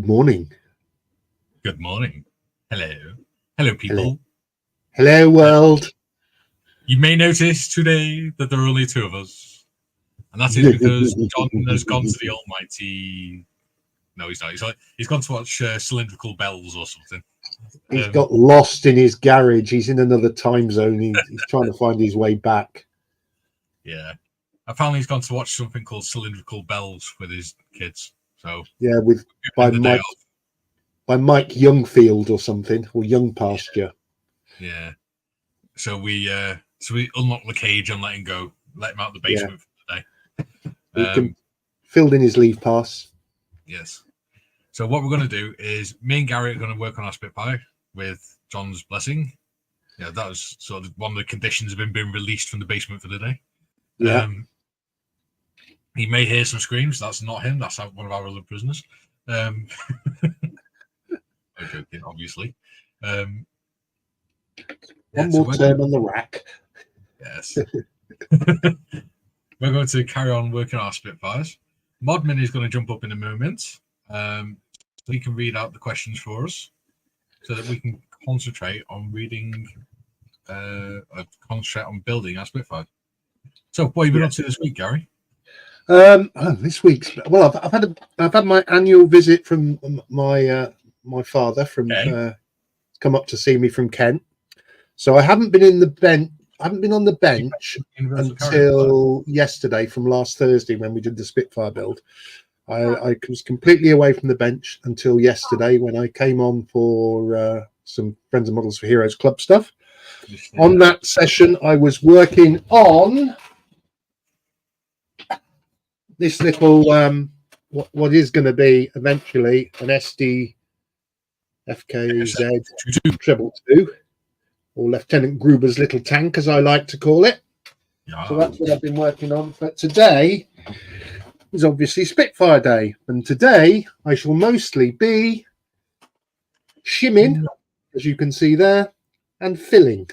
morning. Good morning. Hello. Hello, people. Hello, world. You may notice today that there are only two of us. And that is because John has gone to the almighty... No, he's not. He's gone to watch Cylindrical Bells or something. He's got lost in his garage. He's in another time zone. He's trying to find his way back. Yeah. Apparently he's gone to watch something called Cylindrical Bells with his kids. So yeah, by Mike Youngfield or something, or Young Pasture. Yeah. So we unlocked the cage and let him go. Let him out the basement for the day. Filled in his leave pass. Yes. So what we're going to do is me and Gary are going to work on our Spitfire with John's blessing. Yeah, that was sort of one of the conditions of him being released from the basement for the day. Yeah. He may hear some screams. That's not him. That's one of our other prisoners. I'm joking, obviously. One more turn on the rack. Yes. We're going to carry on working our Spitfires. Modman is going to jump up in a moment. So he can read out the questions for us so that we can concentrate on reading, concentrate on building our Spitfire. So what have you been up to this week, Gary? This week's I've had my annual visit from my father from come up to see me from Kent. So I haven't been on the bench until yesterday from last Thursday when we did the Spitfire build. I was completely away from the bench until yesterday when I came on for some Friends and Models for Heroes Club stuff. On that session, I was working on this little what is going to be eventually an SD FKZ 222, or Lieutenant Gruber's little tank, as I like to call it. Yeah. So that's what I've been working on. But today is obviously Spitfire Day, and today I shall mostly be shimming, as you can see there, and filling,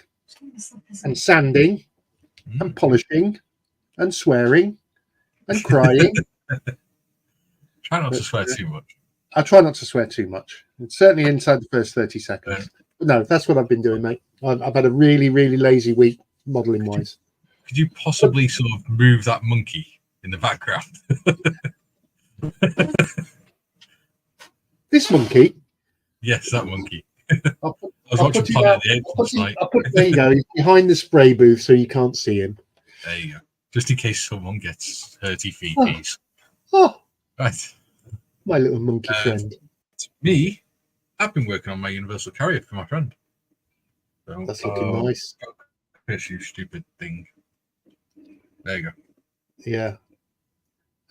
and sanding, and polishing, and swearing, and crying. Try not to swear too much. I try not to swear too much. It's certainly inside the first 30 seconds. But no, that's what I've been doing, mate. I've had a really, really lazy week modelling wise. Could you possibly sort of move that monkey in the background? This monkey? Yes, that monkey. I'll put there you go. He's behind the spray booth so you can't see him. There you go. Just in case someone gets hurty feeties. Oh, right. My little monkey friend. Me, I've been working on my universal carrier for my friend. So, that's looking nice. Piss, you stupid thing. There you go. Yeah.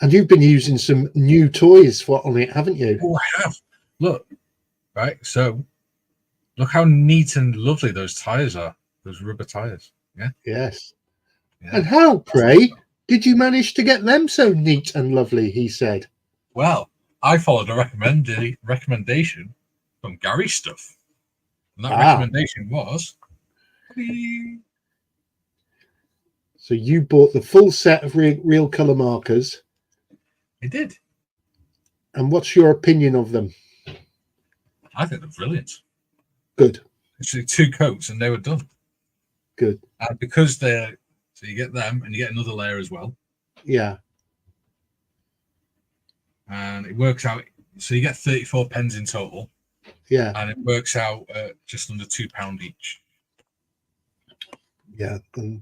And you've been using some new toys on it, haven't you? Oh, I have. Look. Right. So, look how neat and lovely those tyres are. Those rubber tyres. Yeah. Yes. Yeah. And how, pray, did you manage to get them so neat and lovely, he said? Well, I followed a recommendation from Gary Stuff. And that recommendation was... So you bought the full set of real colour markers. I did. And what's your opinion of them? I think they're brilliant. Good. Actually, 2 coats and they were done. Good. And because they're... So you get them and you get another layer as well. Yeah. And it works out. So you get 34 pens in total. Yeah. And it works out just under £2 each. Yeah. And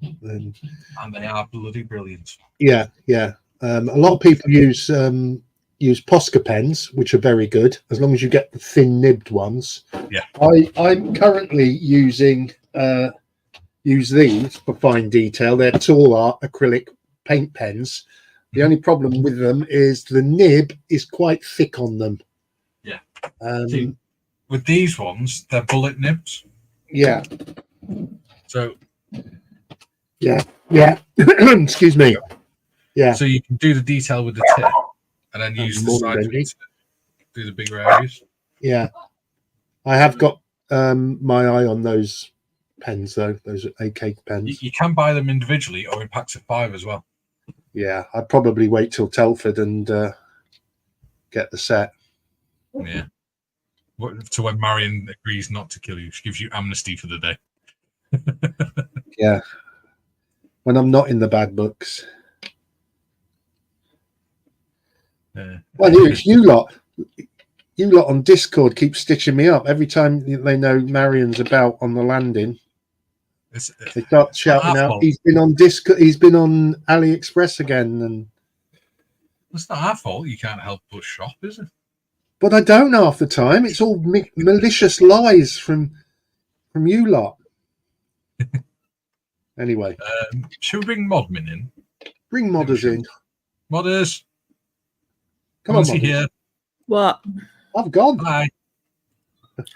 they are bloody brilliant. Yeah. Yeah. A lot of people use Posca pens, which are very good, as long as you get the thin nibbed ones. Yeah. I'm currently use these for fine detail. They're tall art acrylic paint pens. The only problem with them is the nib is quite thick on them. Yeah. See, with these ones, they're bullet nibs. Yeah. So. Yeah. Yeah. Excuse me. Yeah. So you can do the detail with the tip, and then use the side to do the bigger areas. Yeah. I have got my eye on those pens though. Those AK pens. You can buy them individually or in packs of 5 as well. Yeah, I'd probably wait till Telford and get the set. Yeah. To when Marion agrees not to kill you, she gives you amnesty for the day. Yeah. When I'm not in the bad books. Well, it's you lot. You lot on Discord keep stitching me up every time they know Marion's about on the landing. They start shouting out, "He's been on Discord. He's been on AliExpress again." And it's not our fault. You can't help but shop, is it? But I don't half the time. It's all malicious lies from you lot. Anyway, should we bring Modmin in? Bring modders in. Modders, come on, modders. Here. What? I've gone. Hi.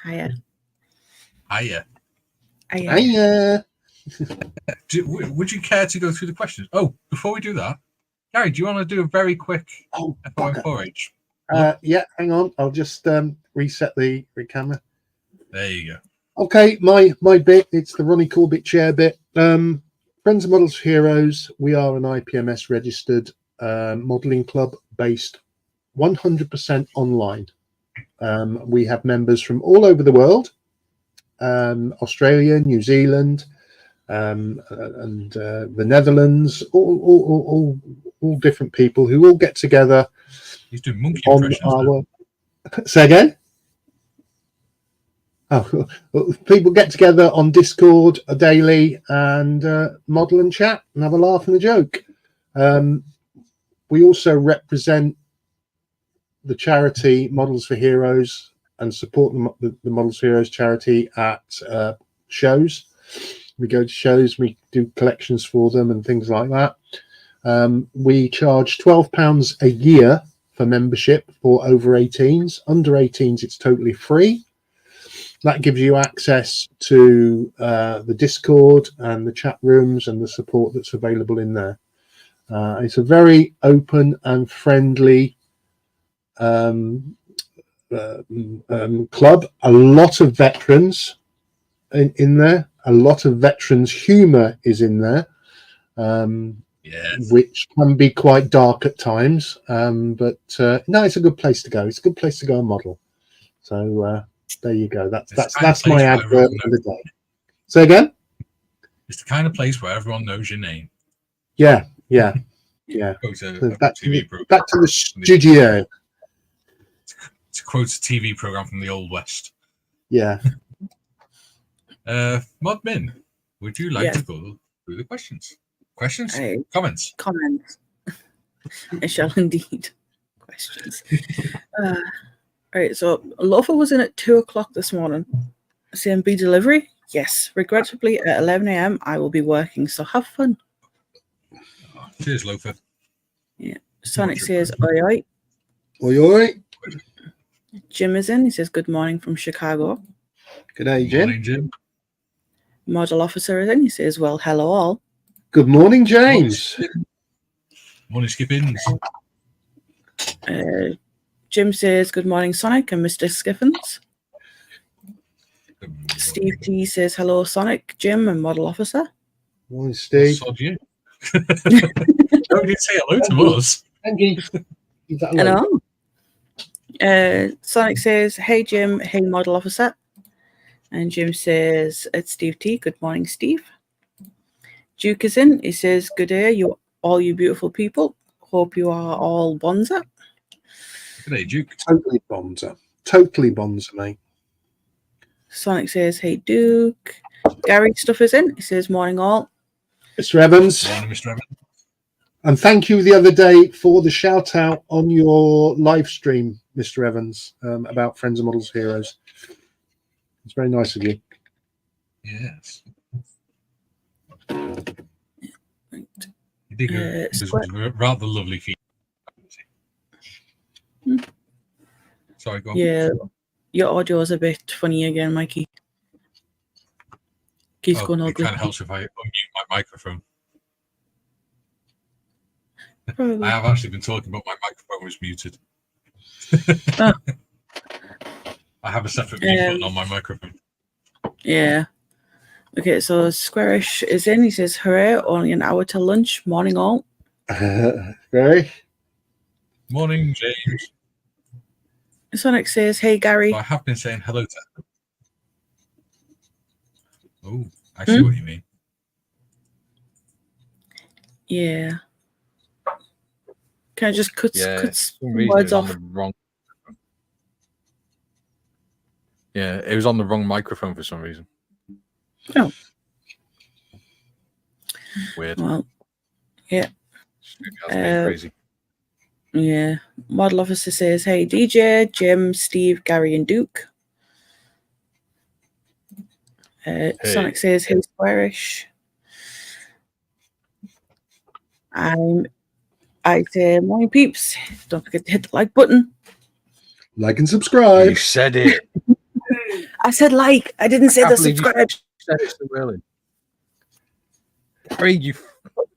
Hiya. Hiya. Hiya. Hiya. Would you care to go through the questions? Oh, before we do that, Gary, do you want to do a very quick FOM4H? Yeah, hang on. I'll just reset the camera. There you go. Okay, my bit. It's the Ronnie Corbett chair bit. Friends of Models for Heroes. We are an IPMS registered modelling club based 100% online. We have members from all over the world, Australia, New Zealand, and the Netherlands, all different people who all get together. He's doing monkey impressions. Say again? Oh, people get together on Discord daily and model and chat and have a laugh and a joke. We also represent the charity Models for Heroes and support the Models for Heroes charity at shows. We go to shows, we do collections for them and things like that. We charge £12 a year for membership for over 18s. Under 18s, it's totally free. That gives you access to the Discord and the chat rooms and the support that's available in there. It's a very open and friendly club. A lot of veterans in there. A lot of veterans humour is in there, yes. Which can be quite dark at times. But no, it's a good place to go. It's a good place to go and model. So there you go. That's my advert for the day. Say again? It's the kind of place where everyone knows your name. Yeah. Back to the studio. To quote a TV program from the Old West. Yeah. Modmin, would you like to go through the questions? Questions? Comments? Comments. I shall indeed. Questions. All right, so Lofa was in at 2 o'clock this morning. CMB delivery? Yes. Regrettably, at 11 a.m., I will be working, so have fun. Oh, cheers, Lofa. Yeah. Sonic says, oi, oi. Oi, oi. Jim is in. He says, good morning from Chicago. Good day, Jim. Good morning, Jim. Model officer is in. He says, well, hello all. Good morning, James. Morning, Skippins. Jim says, good morning, Sonic and Mr. Skiffins. Steve T says, hello, Sonic, Jim, and model officer. Morning, Steve. Sod you. Don't say hello to us. Thank you. Hello. Sonic says, hey, Jim, hey, model officer. And Jim says, it's Steve T. Good morning, Steve. Duke is in. He says, good day, all you beautiful people. Hope you are all bonza. Good day, Duke. Totally bonza. Totally bonza, mate. Sonic says, hey, Duke. Gary Stuff is in. He says, morning all. Mr. Evans. Morning, Mr. Evans. And thank you the other day for the shout out on your live stream, Mr. Evans, about Friends of Models Heroes. It's very nice of you. Yes. You did it was rather lovely feat. Sorry, go on. Yeah, your audio is a bit funny again, Mikey. Keeps going ugly. It kind of helps if I unmute my microphone. Probably. I have actually been talking, but my microphone was muted. I have a separate mute button on my microphone. Yeah. Okay, so Squarish is in. He says, hooray, only an hour till lunch. Morning all. Very. Morning, James. Sonic says, "Hey Gary." I have been saying hello to. Oh, I see what you mean. Yeah. Can I just cut some reason words it was off? on the wrong. Yeah, it was on the wrong microphone for some reason. Oh. Weird. Well, yeah. Crazy. Yeah. Model Officer says, "Hey DJ, Jim, Steve, Gary, and Duke." Sonic says, "Hey Squarish." I say, "Morning peeps. Don't forget to hit the like button." Like and subscribe. You said it. I said like. I didn't say the subscribe. You said it so early. Craig, you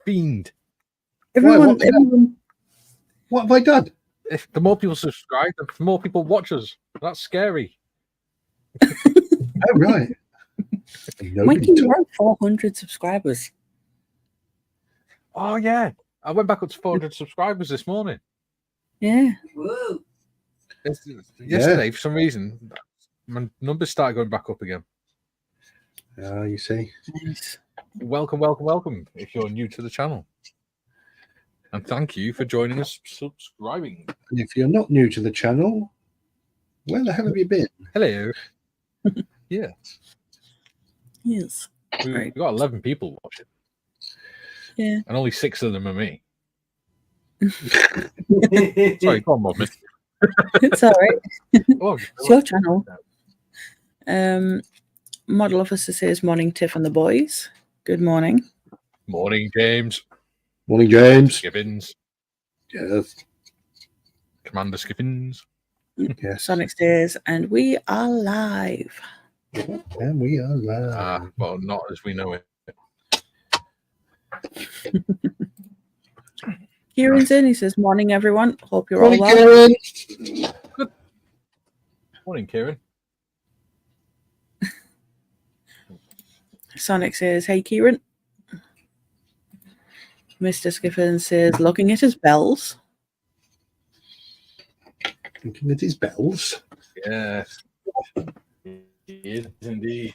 fiend. Everyone. What have I done? If the more people subscribe, the more people watch us. That's scary. Oh, right. Mikey, you're on 400 subscribers. Oh, yeah. I went back up to 400 subscribers this morning. Yeah. Whoa. Yesterday, for some reason, my numbers started going back up again. Oh, you see. Nice. Welcome, if you're new to the channel. And thank you for joining us, subscribing. And if you're not new to the channel, where the hell have you been? Hello. Yeah. Yes. We've got 11 people watching. Yeah. And only 6 of them are me. Sorry, go on, Mom. It's all right. Oh, it's your channel. Model Officer says, "Morning, Tiff and the boys." Good morning. Morning, James. Morning, James. Skippins. Yes. Commander Skippins. Yes. Sonic says, "And we are live." And we are live. Well, not as we know it. Kieran's in. He says, "Morning, everyone. Hope you're Morning, all well." Kieran. Morning, Kieran. Sonic says, "Hey, Kieran." Mr. Skiffin says, "Looking at his bells." Looking at his bells. Yes. He is indeed.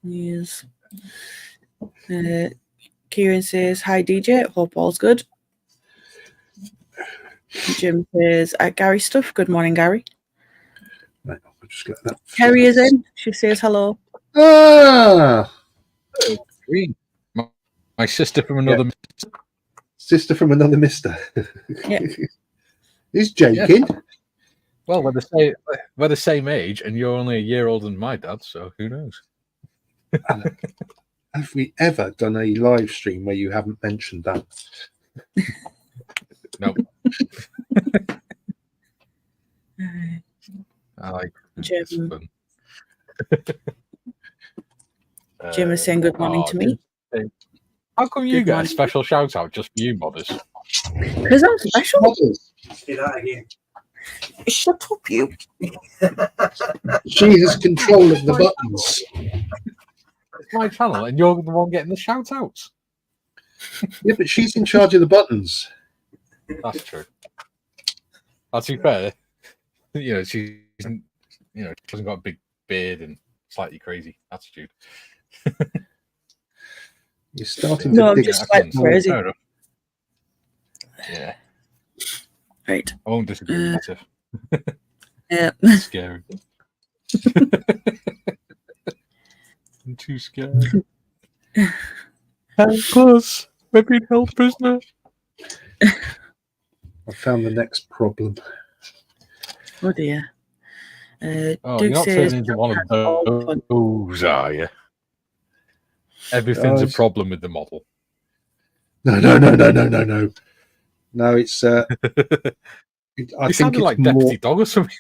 Yes. Kieran says, "Hi, DJ. Hope all's good." Jim says, "Gary stuff." Good morning, Gary. Right, I'll just get that. Carrie is in. She says hello. Ah! Green. My sister from another. Yeah. Sister from another mister. Yeah. He's joking. Yeah. Well, we're the same age, and you're only a year older than my dad, so who knows? Have we ever done a live stream where you haven't mentioned that? No. I like Jim. fun. Jim is saying good morning to me. How come you Good get morning. a special shout out just for you, mothers? Because I'm special. Say that again. Shut up, you. She has control of the buttons. It's my channel, and you're the one getting the shout outs. Yeah, but she's in charge of the buttons. That's true. To be fair, she hasn't got a big beard and slightly crazy attitude. You're starting No, to I'm dig just up quite more. crazy. Fair enough. Yeah, Right. I won't disagree with you. Yeah. It's scary. I'm too scared. Help us! We're being held prisoner. I found the next problem. Oh dear. You're Duke not says, turning into one of those, are you? Everything's a problem with the model. No. No, it's. I You think sounded it's like more. Deputy Dog or something.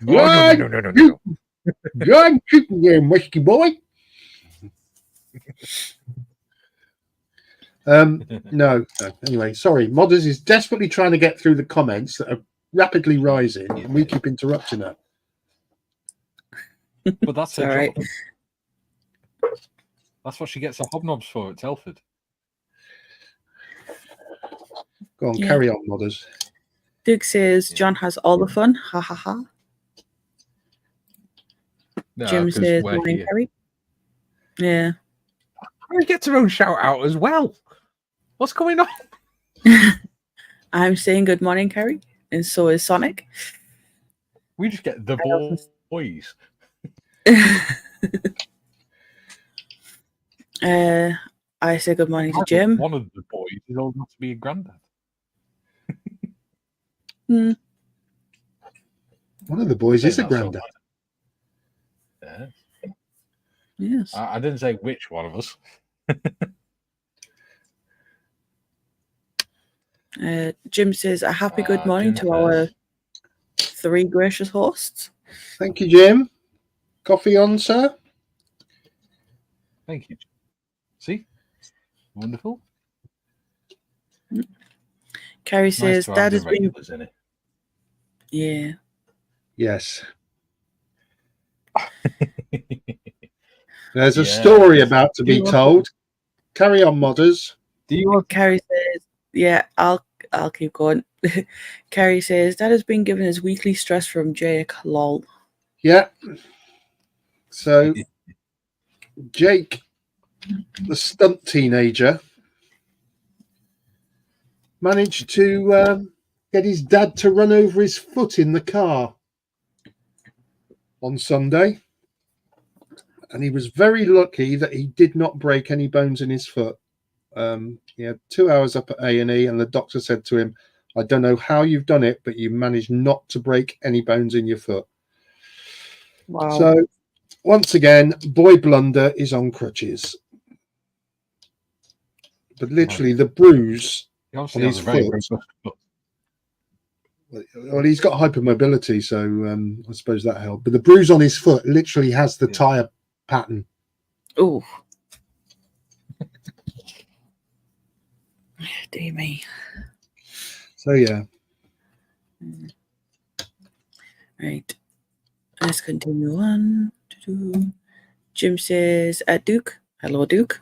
Yeah, No. You're chicken there, musky boy. No. Anyway, sorry. Modders is desperately trying to get through the comments that are rapidly rising, and we keep interrupting her. But that's her all right. job. That's what she gets her hobnobs for at Telford. Go on, Yeah. carry on, Modders. Duke says John has all the fun. Ha ha ha. No, Jim 'cause says we're morning, here. Kerry. Yeah. He gets her own shout out as well. What's going on? I'm saying good morning, Kerry, and so is Sonic. We just get the also- boys. I say good morning to Jim. One of the boys is old enough to be a granddad. One of the boys is a Saying that so granddad. Yeah. Yes. I didn't say which one of us. Jim says a happy good morning to Jim our says- 3 gracious hosts. Thank you, Jim. Coffee on, sir? Thank you. See? Wonderful. Carrie Nice says to have Dad the has been. regulars in it. Yeah. Yes. There's a Yeah. story about to Do be you want told. Carry on, modders. Do you want Carrie says, yeah, I'll keep going. Carrie says Dad has been given his weekly stress from Jake. Lol. Yeah. So, Jake, the stunt teenager, managed to get his dad to run over his foot in the car on Sunday. And he was very lucky that he did not break any bones in his foot. He had 2 hours up at A&E, and the doctor said to him, I don't know how you've done it, but you managed not to break any bones in your foot. Wow. So, once again, boy blunder is on crutches. But literally, the bruise He on obviously has his a very foot. robust foot. Well, he's got hypermobility, so I suppose that helped. But the bruise on his foot literally has the tire pattern. Oh. Dear me. So yeah. Right. Let's continue on. Jim says, Duke. Hello, Duke.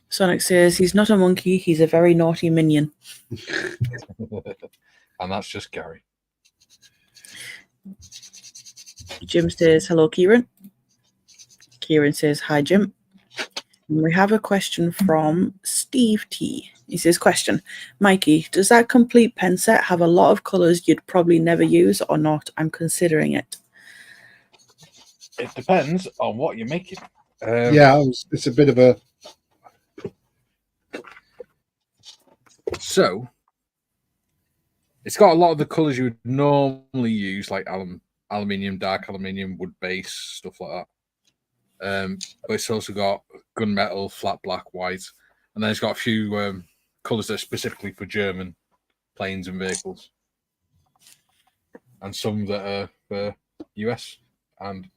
Sonic says, he's not a monkey. He's a very naughty minion. And that's just Gary. Jim says, hello, Kieran. Kieran says, hi, Jim. And we have a question from Steve T. He says, question, Mikey, does that complete pen set have a lot of colours you'd probably never use or not? I'm considering it. It depends on what you're making. Yeah, it's a bit of a... So, it's got a lot of the colours you would normally use, like aluminium, dark aluminium, wood base, stuff like that. But it's also got gunmetal, flat black, white, and then it's got a few colours that are specifically for German planes and vehicles, and some that are for US and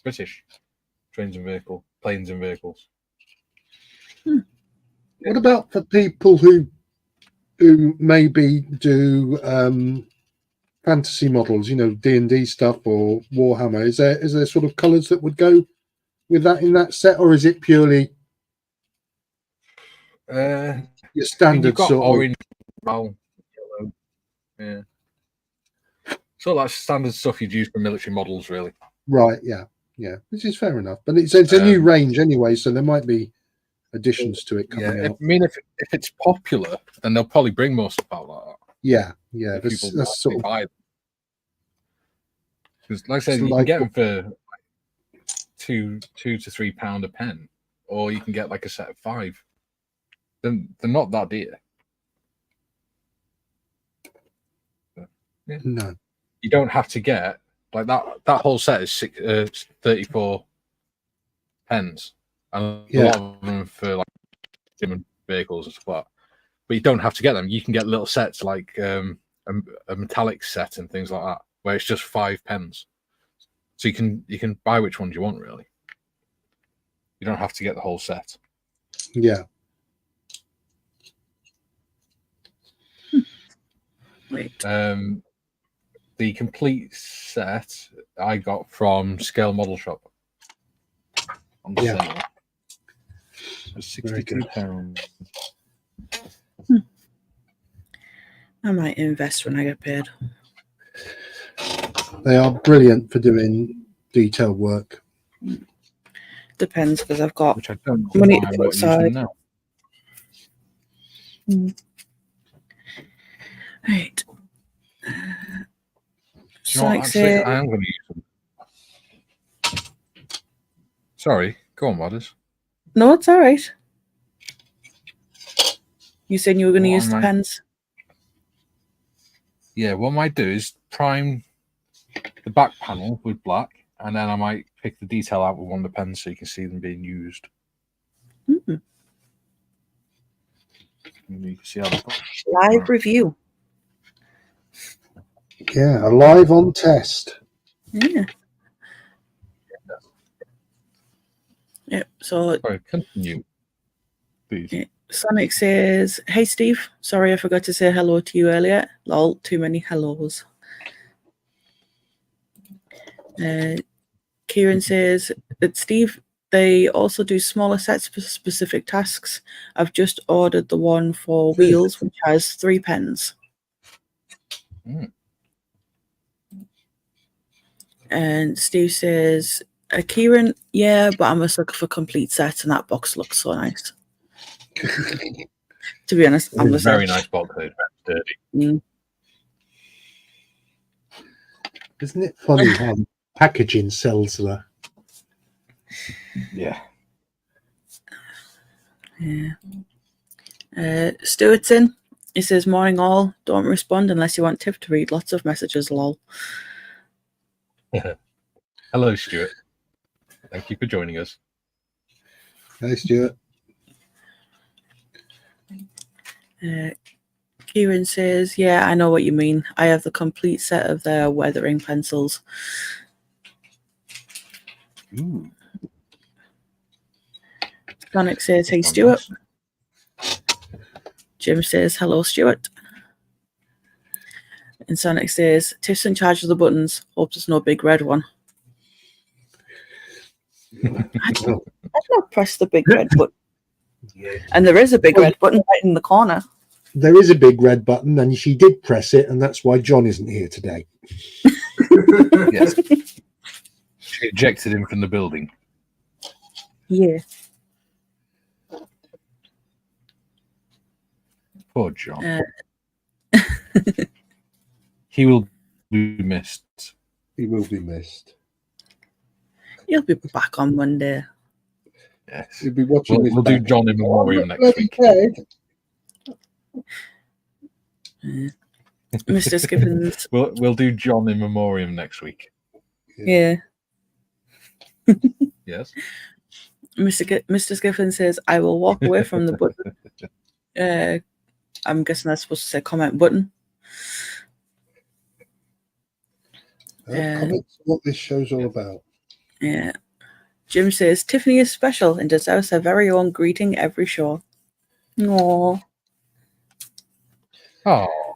British planes and vehicles. What about for people who maybe do fantasy models, you know, D&D stuff or Warhammer? Is there sort of colours that would go with that in that set, or is it purely your standard you've got sort orange, brown, yellow, yeah. So that's standard stuff you'd use for military models, really. Right, yeah, which is fair enough. But it's a new range anyway, so there might be additions to it coming out. I mean, if it's popular, then they'll probably bring more stuff out like that. Yeah, If people that's sort of... buy them. Because, like I said, you can get them for £2 to £3 a pen, or you can get like a set of 5. Then they're not that dear. Yeah. No, you don't have to get like that. That whole set is 34 pens, and a lot of them for like German vehicles and stuff like that. But you don't have to get them. You can get little sets like a metallic set and things like that, where it's just 5 pens. So you can buy which ones you want, really. You don't have to get the whole set. Yeah. Wait. The complete set I got from Scale Model Shop on sale. £62. I might invest when I get paid. They are brilliant for doing detailed work. Depends, because I've got Which I don't know money why to I'm put not using aside. now. Right. Do you know what? Sonic Actually, says, I am going to use them. Sorry, go on, Modders. no, it's all right. You said you were going to What use am the I- pens? Yeah, what I might do is prime the back panel with black, and then I might pick the detail out with one of the pens so you can see them being used. Mm. And you can see how they've got. Live review. Yeah, a live on test. Yeah. Yep. So Sorry, continue, please. yeah. Sonic says, "Hey Steve, sorry I forgot to say hello to you earlier. Lol, too many hellos." Kieran says that Steve, they also do smaller sets for specific tasks. I've just ordered the one for wheels, which has 3 pens. Mm. And Steve says, Kieran, yeah, but I'm a sucker for complete sets, and that box looks so nice. To be honest, I'm the Very same. nice box. It's very dirty. Mm. Isn't it funny how packaging sells the Yeah. Yeah. Stuart's in. He says, "Morning all. Don't respond unless you want Tiff to read lots of messages, lol." Hello, Stuart. Thank you for joining us. Hey Stuart. Kieran says, "Yeah, I know what you mean. I have the complete set of their weathering pencils." Ooh. Sonic says, "Hey Sounds Stuart." nice. Jim says, "Hello, Stuart." And Sonic says, "Tiff's in charge of the buttons. Hope there's no big red one." I've not pressed the big red button. And there is a big red button right in the corner. There is a big red button, and she did press it, and that's why John isn't here today. Yes. She ejected him from the building. Yeah. Poor John. He will be missed. He will be missed. He'll be back on Monday. Yes. He'll be watching this We'll do back. John in memoriam next Bloody week. dead. Mr. Skippins. We'll do John in memoriam next week. Yeah. Yes. Mr. Skiffin says, "I will walk away from the button." I'm guessing that's supposed to say comment button. Comments what this show's all about. Yeah. Jim says, "Tiffany is special and deserves her very own greeting every show." Aww. Oh,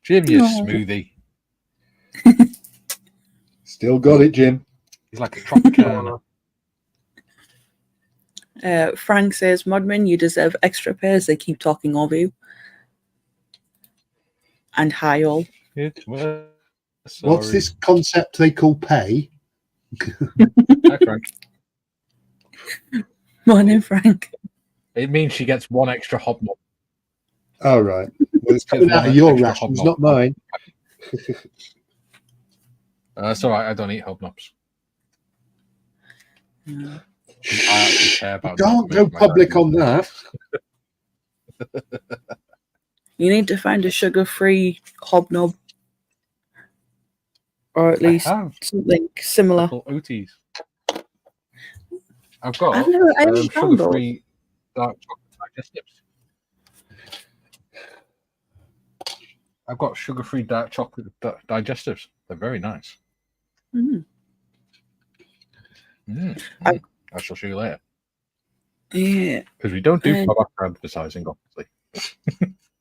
Jim, you Aw. smoothie. Still got it, Jim. He's like a Tropicana. Frank says, "Modman, you deserve extra pairs. They keep talking over you." And hi all. What's this concept they call pay? Hi, Frank. Morning, Frank. It means she gets one extra hobnob. Oh, right. Well, it's coming out of your rations, not mine. That's all right. I don't eat hobnobs. Yeah. I actually care about. Don't go public on that. You need to find a sugar-free hobnob. Or at least something similar. OTs. I've got I've never found those. sugar-free dark chocolate digestives. I've got sugar-free dark chocolate digestives. They're very nice. Mm. I shall show you later. Yeah. Because we don't do product advertising, obviously.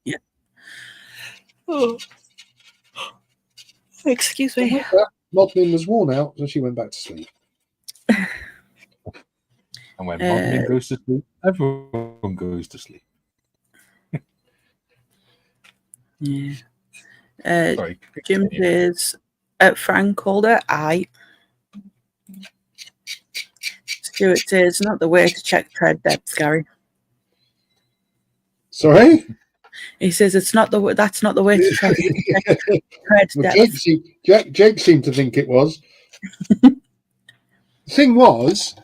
Yeah. Oh. Excuse me. Modlin was worn out, so she went back to sleep. And when Modlin goes to sleep, everyone goes to sleep. Yeah. Sorry. Jim says, Frank Calder, aye. Stuart says, not the way to check tread depth, Gary. Sorry? He says that's not the way to check tread Well, depth. Jake seemed to think it was. The thing was,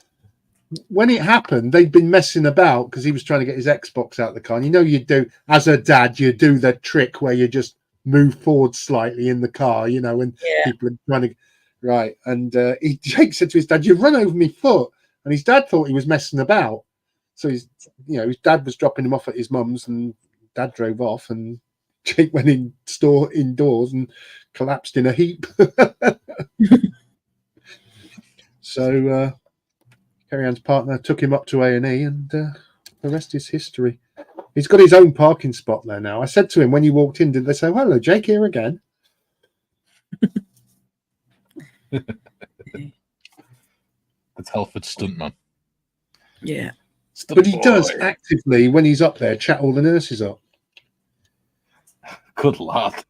when it happened, they'd been messing about because he was trying to get his Xbox out of the car. And you know, you do, as a dad, you do the trick where you just move forward slightly in the car, you know, when people are trying to, right. And Jake said to his dad, "You run over my foot." And his dad thought he was messing about. So his dad was dropping him off at his mum's, and Dad drove off, and Jake went indoors and collapsed in a heap. So Kerry Ann's partner took him up to A&E, and the rest is history. He's got his own parking spot there now. I said to him when you walked in, did they say, "Hello, Jake, here again"? The Telford stuntman. Yeah. But he does actively, when he's up there, chat all the nurses up. Good lad.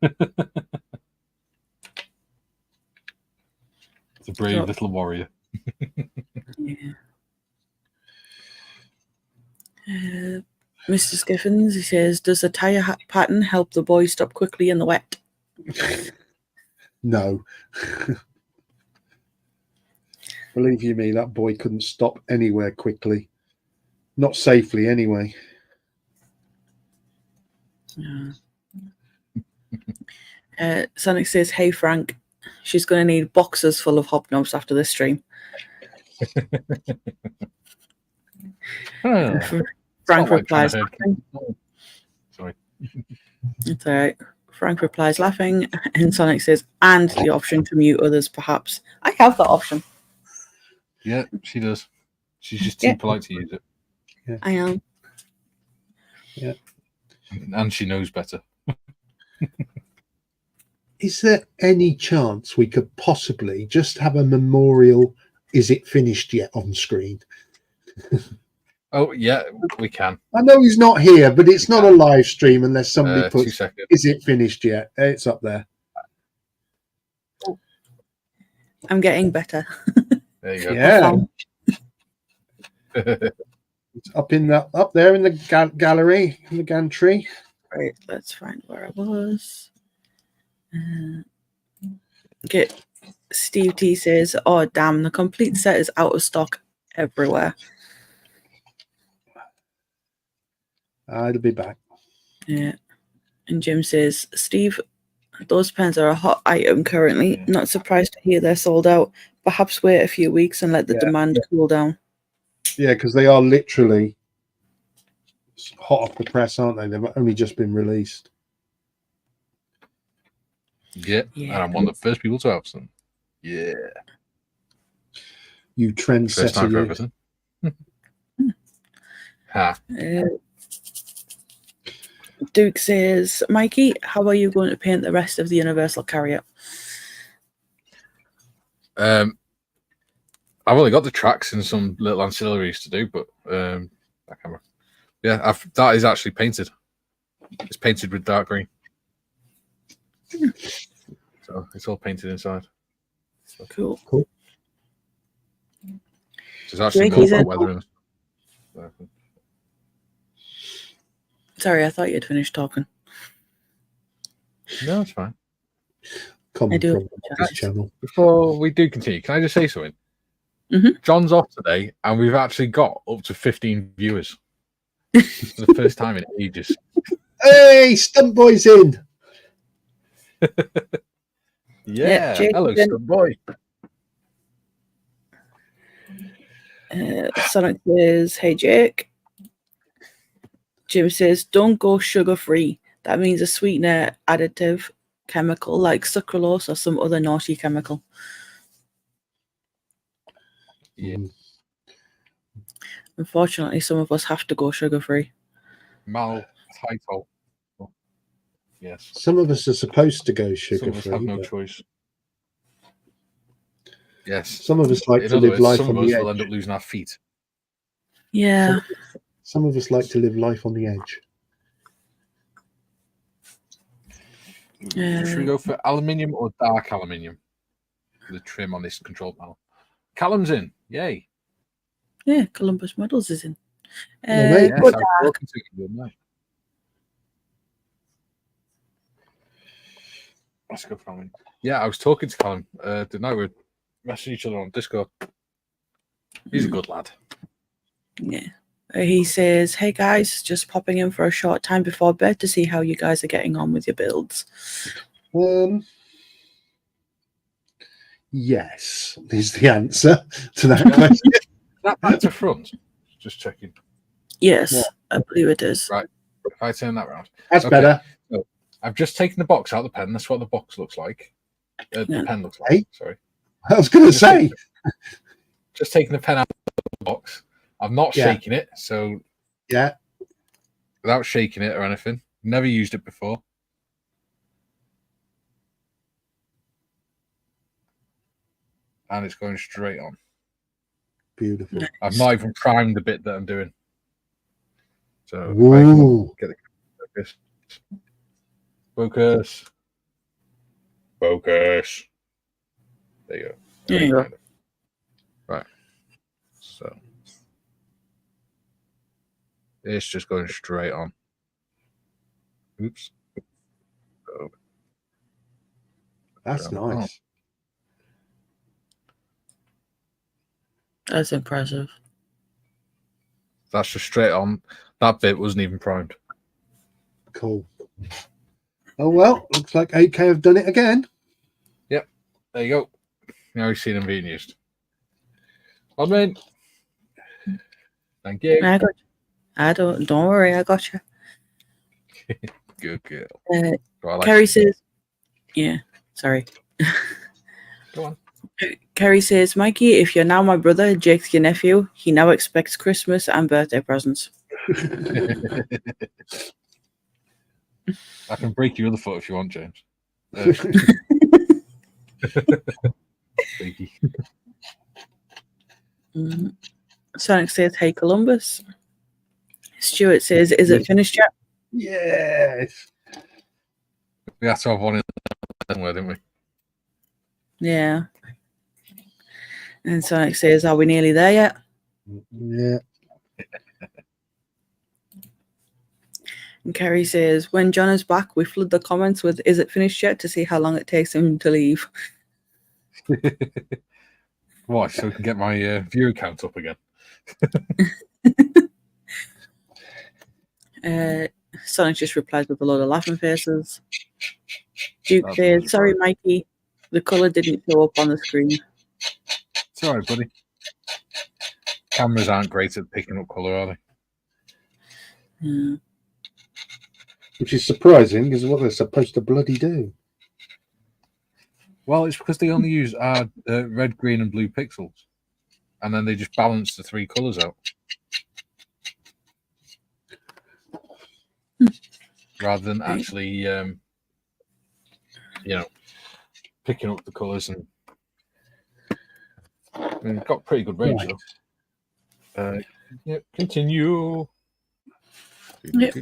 It's a brave little warrior. Yeah. Mr. Skiffins, he says, does the tyre pattern help the boy stop quickly in the wet? No. Believe you me, that boy couldn't stop anywhere quickly. Not safely, anyway. Sonic says, hey, Frank, she's going to need boxes full of hobnobs after this stream. Frank replies, laughing. Sorry. It's all right. Frank replies, laughing, and Sonic says, and the option to mute others, perhaps. I have that option. Yeah, she does. She's just too polite to use it. Yeah. I am. Yeah. And she knows better. Is there any chance we could possibly just have a memorial, is it finished yet, on screen? Oh, yeah, we can. I know he's not here, but it's not a live stream unless somebody 2 puts, seconds. is it finished yet? It's up there. I'm getting better. There you go. Yeah. It's up there in the gallery, in the gantry. Right, let's find where I was. Okay, Steve T says, oh, damn, the complete set is out of stock everywhere. It'll be back. Yeah. And Jim says, Steve, those pens are a hot item currently. Yeah. Not surprised to hear they're sold out. Perhaps wait a few weeks and let the demand cool down. Yeah, because they are literally hot off the press, aren't they? They've only just been released. Yeah, and I'm one of the first people to have some. Yeah. You First time for trendsetter. everything. Ha. Duke says, Mikey, how are you going to paint the rest of the Universal Carrier? I've only got the tracks and some little ancillaries to do, but that camera. Yeah, that is actually painted. It's painted with dark green. So it's all painted inside. Cool. It's actually Jakey's more in. weather in it. Sorry, I thought you'd finished talking. No, it's fine. Common I do problem on this channel. Before we do continue, can I just say something? Mm-hmm. John's off today, and we've actually got up to 15 viewers. For the first time in ages. Hey, Stunt Boy's in. Yeah. Jake Hello, is in. Stunt Boy. Sonic says, hey, Jake. Jim says, don't go sugar-free. That means a sweetener additive chemical like sucralose or some other naughty chemical. Yeah. Unfortunately, some of us have to go sugar-free. Maltitol. Yes. Some of us are supposed to go Some of us sugar-free. have no but choice. Yes. some of us like In to other live words, life some on of us the will end edge. up losing our feet. Yeah. Some of us like to live life on the edge. Should we go for aluminium or dark aluminium for the trim on this control panel? Callum's in. Yay. Yeah, Columbus Models is in. Hello, mate. Yes, Good I was dark. talking to you, didn't I? That's good for me. Yeah, I was talking to Callum. Didn't I? We were messaging each other on Discord. He's a good lad. Yeah. He says, "Hey guys, just popping in for a short time before bed to see how you guys are getting on with your builds." Yes, is the answer to that question. That back to front. Just checking. Yes, Yeah. I believe it is. Right. If I turn that round. That's Okay. better. So I've just taken the box out of the pen. That's what the box looks like. Yeah. The pen looks like. Hey? Sorry. I was going to say. Just taking the pen out of the box. I'm not Yeah. shaking it. So Yeah. without shaking it or anything. Never used it before. And it's going straight on. Beautiful. Nice. I've not even primed the bit that I'm doing. So if I can Ooh. get the focus. Focus. Focus. There you go. There you go. Right. So it's just going straight on. Oops. Oh, That's nice. That's impressive. that's just straight on. That bit wasn't even primed. Cool. Oh, well, looks like 8K have done it again. There you go. Now you've seen them being used. Well, man. Thank you. I got you. Don't worry, I got you. Good girl. Kerry says, yeah, sorry. Go on. Kerry says, Mikey, if you're now my brother, Jake's your nephew, he now expects Christmas and birthday presents. I can break your other foot if you want, James. Sonic says, hey, Columbus. Stuart says, is it finished yet? Yes. We had to have one in somewhere, didn't we? Yeah. And Sonic says, are we nearly there yet? Yeah. And Kerry says, when John is back, we flood the comments with, is it finished yet, to see how long it takes him to leave. Why? So we can get my viewer count up again. Sonic just replies with a load of laughing faces. Duke That's says, really sorry, Mikey, the colour didn't show up on the screen. It's all right, buddy. Cameras aren't great at picking up colour, are they? Yeah. Which is surprising, because what they're supposed to bloody do. Well, it's because they only use red, green, and blue pixels. And then they just balance the three colours out. Rather than actually, picking up the colours. And we've got pretty good range, though. Continue. Yep.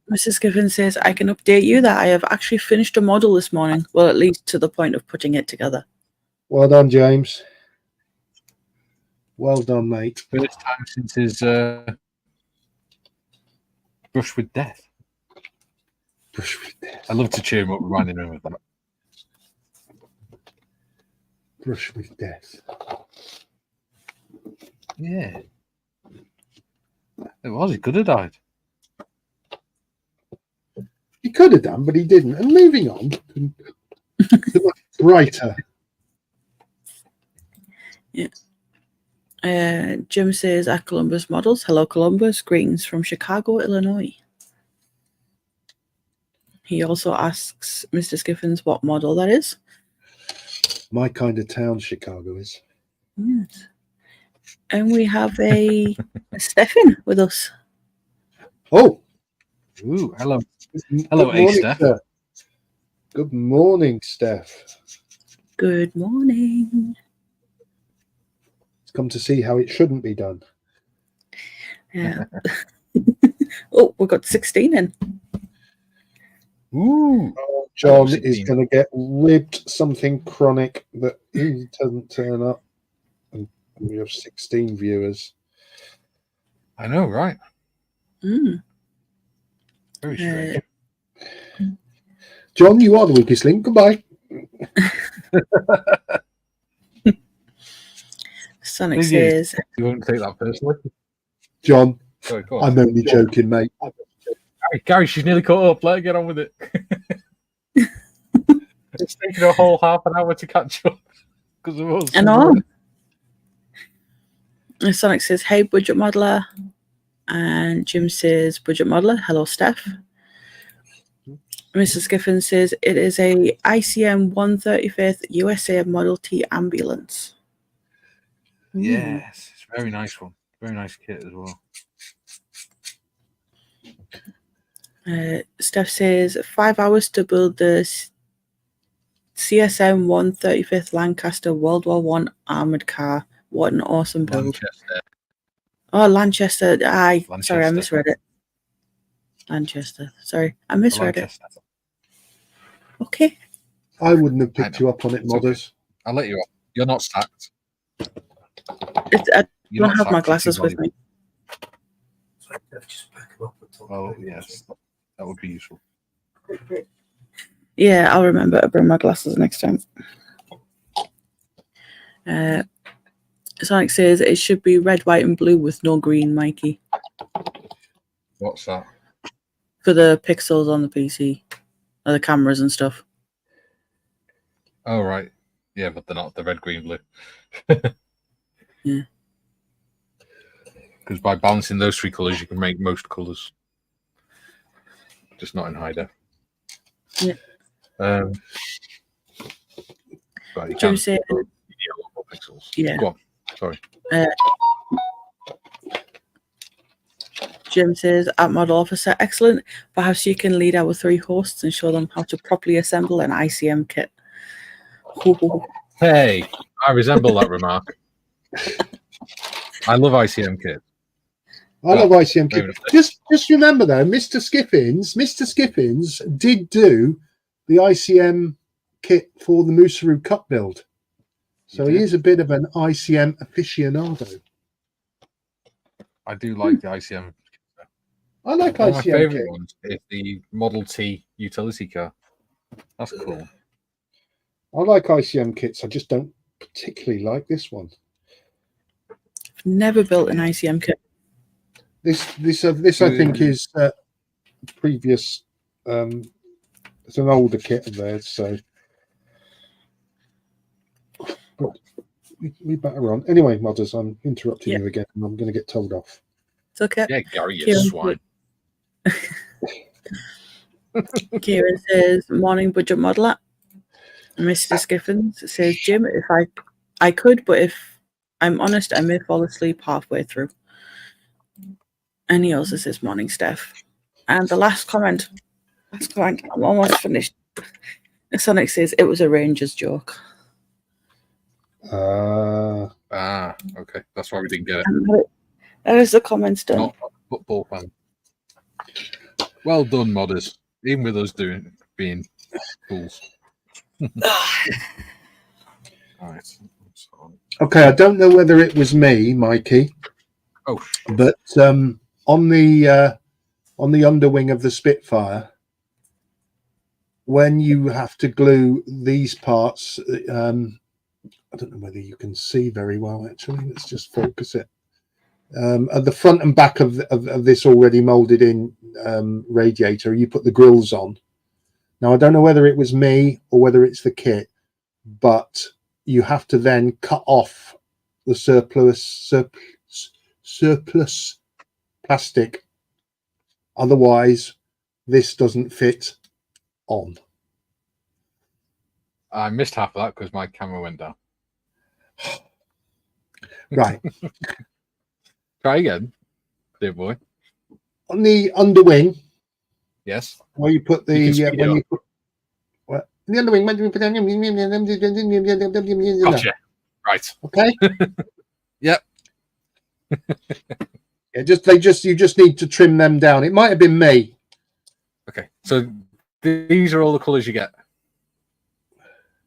Mrs. Giffen says, I can update you that I have actually finished a model this morning. Well, at least to the point of putting it together. Well done, James. Well done, mate. First time since his brush with death. Brush with death. I love to cheer him up, reminding him of that. Brush with death. Yeah. It was. He could have died. He could have done, but he didn't. And moving on to much brighter. Yeah. Jim says, at Columbus Models, hello, Columbus. Greetings from Chicago, Illinois. He also asks Mr. Skiffins what model that is. My kind of town, Chicago is. Yes. And we have a Stefan with us. Oh. Ooh, hello. Good Hello, morning, Steph. Steph. Good morning, Steph. Good morning. It's come to see how it shouldn't be done. Yeah. Oh, we've got 16 in. Ooh. John I've is seen. going to get ribbed something chronic that he doesn't turn up. And we have 16 viewers. I know, right? Mm. Very strange. John, you are the weakest link. Goodbye. Sonic Did you? says, You won't take that personally. John, Sorry, go on. I'm only joking, mate. Gary, she's nearly caught up. Let her get on with it. It's taken a whole half an hour to catch up because of us. I know. And Sonic says, hey, budget modeler. And Jim says, budget modeler. Hello, Steph. Mr. Skiffin says, it is a ICM 135th USA Model T ambulance. Yes, it's a very nice one. Very nice kit as well. Steph says 5 hours to build the CSM 135th Lancaster World War One armored car. What an awesome build! Manchester. Oh, Lancaster. Sorry, I Lanchester. misread it. Lanchester. Sorry, I misread Lanchester. it. Okay. I wouldn't have I picked know. you up on it, It's okay. modders. I'll let you off. You're not stacked. I You're don't not have my stacked, glasses you're with too me. valuable. Well, yes, that would be useful. Yeah, I'll remember to bring my glasses next time. Sonic says it should be red, white, and blue with no green, Mikey, What's that? for the pixels on the PC, or the cameras and stuff. Oh, right. Yeah, but they're not. The red, green, blue. Yeah. Because by balancing those three colours, you can make most colours. Just not in high def. Yeah. But you Jim can said, yellow pixels. Yeah. Go on. Sorry. Jim says, at Model Officer, excellent. Perhaps you can lead our 3 hosts and show them how to properly assemble an ICM kit. Hey, I resemble that remark. I love ICM kit. I love ICM maybe kit. Just remember though, Mr. Skiffins did do the ICM kit for the Musaru Cup build. So he is a bit of an ICM aficionado. I do like the ICM. I like One of my ICM favourite kit. ones is the Model T utility car. That's cool. I like ICM kits. I just don't particularly like this one. I've never built an ICM kit. This I think is previous. It's an older kit of theirs, so. But we better on anyway, modders. I'm interrupting you again, and I'm going to get told off. It's okay. Yeah, Gary, you Kieran, swine. Kieran says, morning budget modeler. Mr. Skiffins says, Jim, if I could, but if I'm honest, I may fall asleep halfway through. And he also says, morning, Steph. And the last comment, I'm almost finished. Sonic says, it was a Rangers joke. Okay. That's why we didn't get it. And that is the comments done. Not a football fan. Well done, modders. Even with us being fools. Right. Okay, I don't know whether it was me, Mikey. Oh, but on the underwing of the Spitfire, when you have to glue these parts, I don't know whether you can see very well. Actually, let's just focus it. At the front and back of this already molded in radiator, you put the grills on. Now, I don't know whether it was me or whether it's the kit, but you have to then cut off the surplus plastic. Otherwise, this doesn't fit on. I missed half of that because my camera went down. Right. Try again, dear boy. On the underwing, Yes. where you put the You can when speed you put the underwing, when you put Gotcha. Right. Okay. Yep. Yeah, you just need to trim them down. It might have been me. Okay. So these are all the colours you get.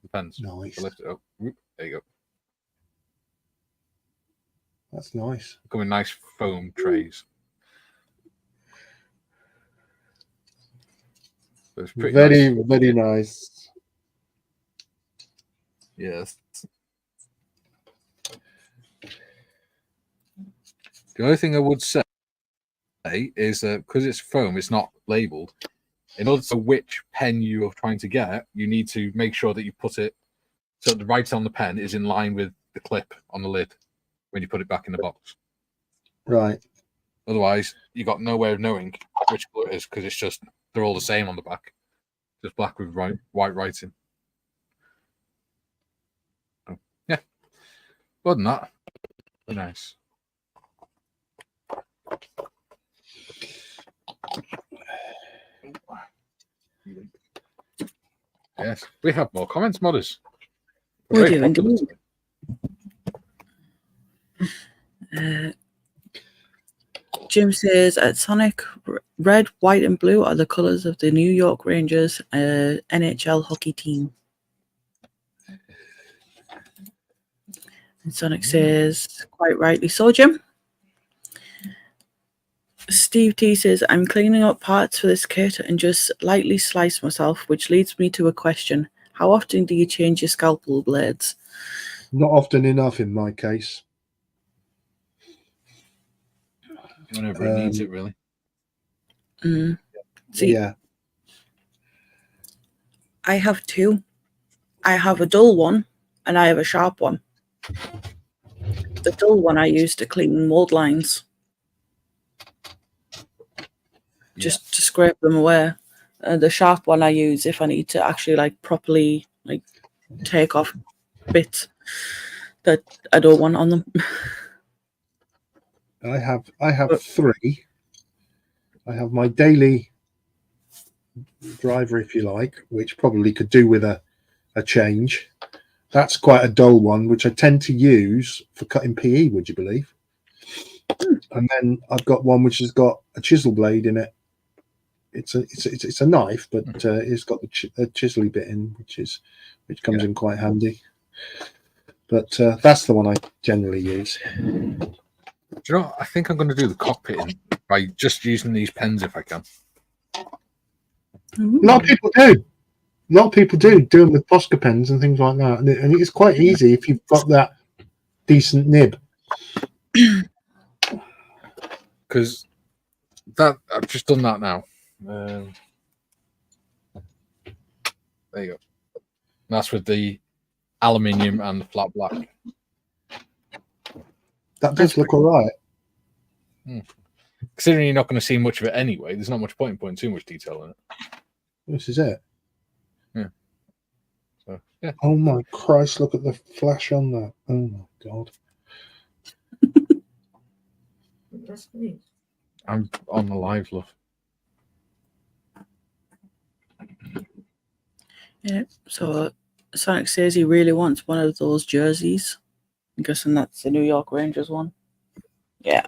Depends. Nice. So lift it up. Whoop, there you go. That's nice. Come in nice foam trays. So it's pretty Very, nice. very nice. Yes. The only thing I would say is that because it's foam, it's not labelled. In order to know which pen you are trying to get, you need to make sure that you put it so the writing on the pen is in line with the clip on the lid when you put it back in the box. Right. Otherwise, you've got no way of knowing which color it is because it's just they're all the same on the back, just black with white writing. Oh, yeah. Other than that, very nice. Yes, we have more comments, modders. We Very do popular indeed. today. Jim says at Sonic, red, white, and blue are the colours of the New York Rangers NHL hockey team. And Sonic says, quite rightly so, Jim. Steve T says, I'm cleaning up parts for this kit and just lightly sliced myself, which leads me to a question. How often do you change your scalpel blades? Not often enough in my case. Whenever it needs it, really. See, Yeah. I have two. I have a dull one and I have a sharp one. The dull one I use to clean mold lines. Just to scrape them away. The sharp one I use if I need to actually like properly like take off bits that I don't want on them. I have three. I have my daily driver, if you like, which probably could do with a change. That's quite a dull one, which I tend to use for cutting PE, would you believe? And then I've got one which has got a chisel blade in it. It's a knife, but it's got the chisely bit in, which comes in quite handy. But that's the one I generally use. Do you know what? I think I'm going to do the cockpit by just using these pens if I can. A lot of people do. A lot of people do them with Posca pens and things like that, and it's quite easy if you've got that decent nib. Because that I've just done that now. There you go. And that's with the aluminium and the flat black. That does look all right. Considering you're not going to see much of it anyway, there's not much point in putting too much detail in it. This is it. Yeah. So yeah. Oh my Christ! Look at the flash on that. Oh my God. I'm on the live, love. Yeah. So Sonic says he really wants one of those jerseys. I'm guessing that's the New York Rangers one. Yeah.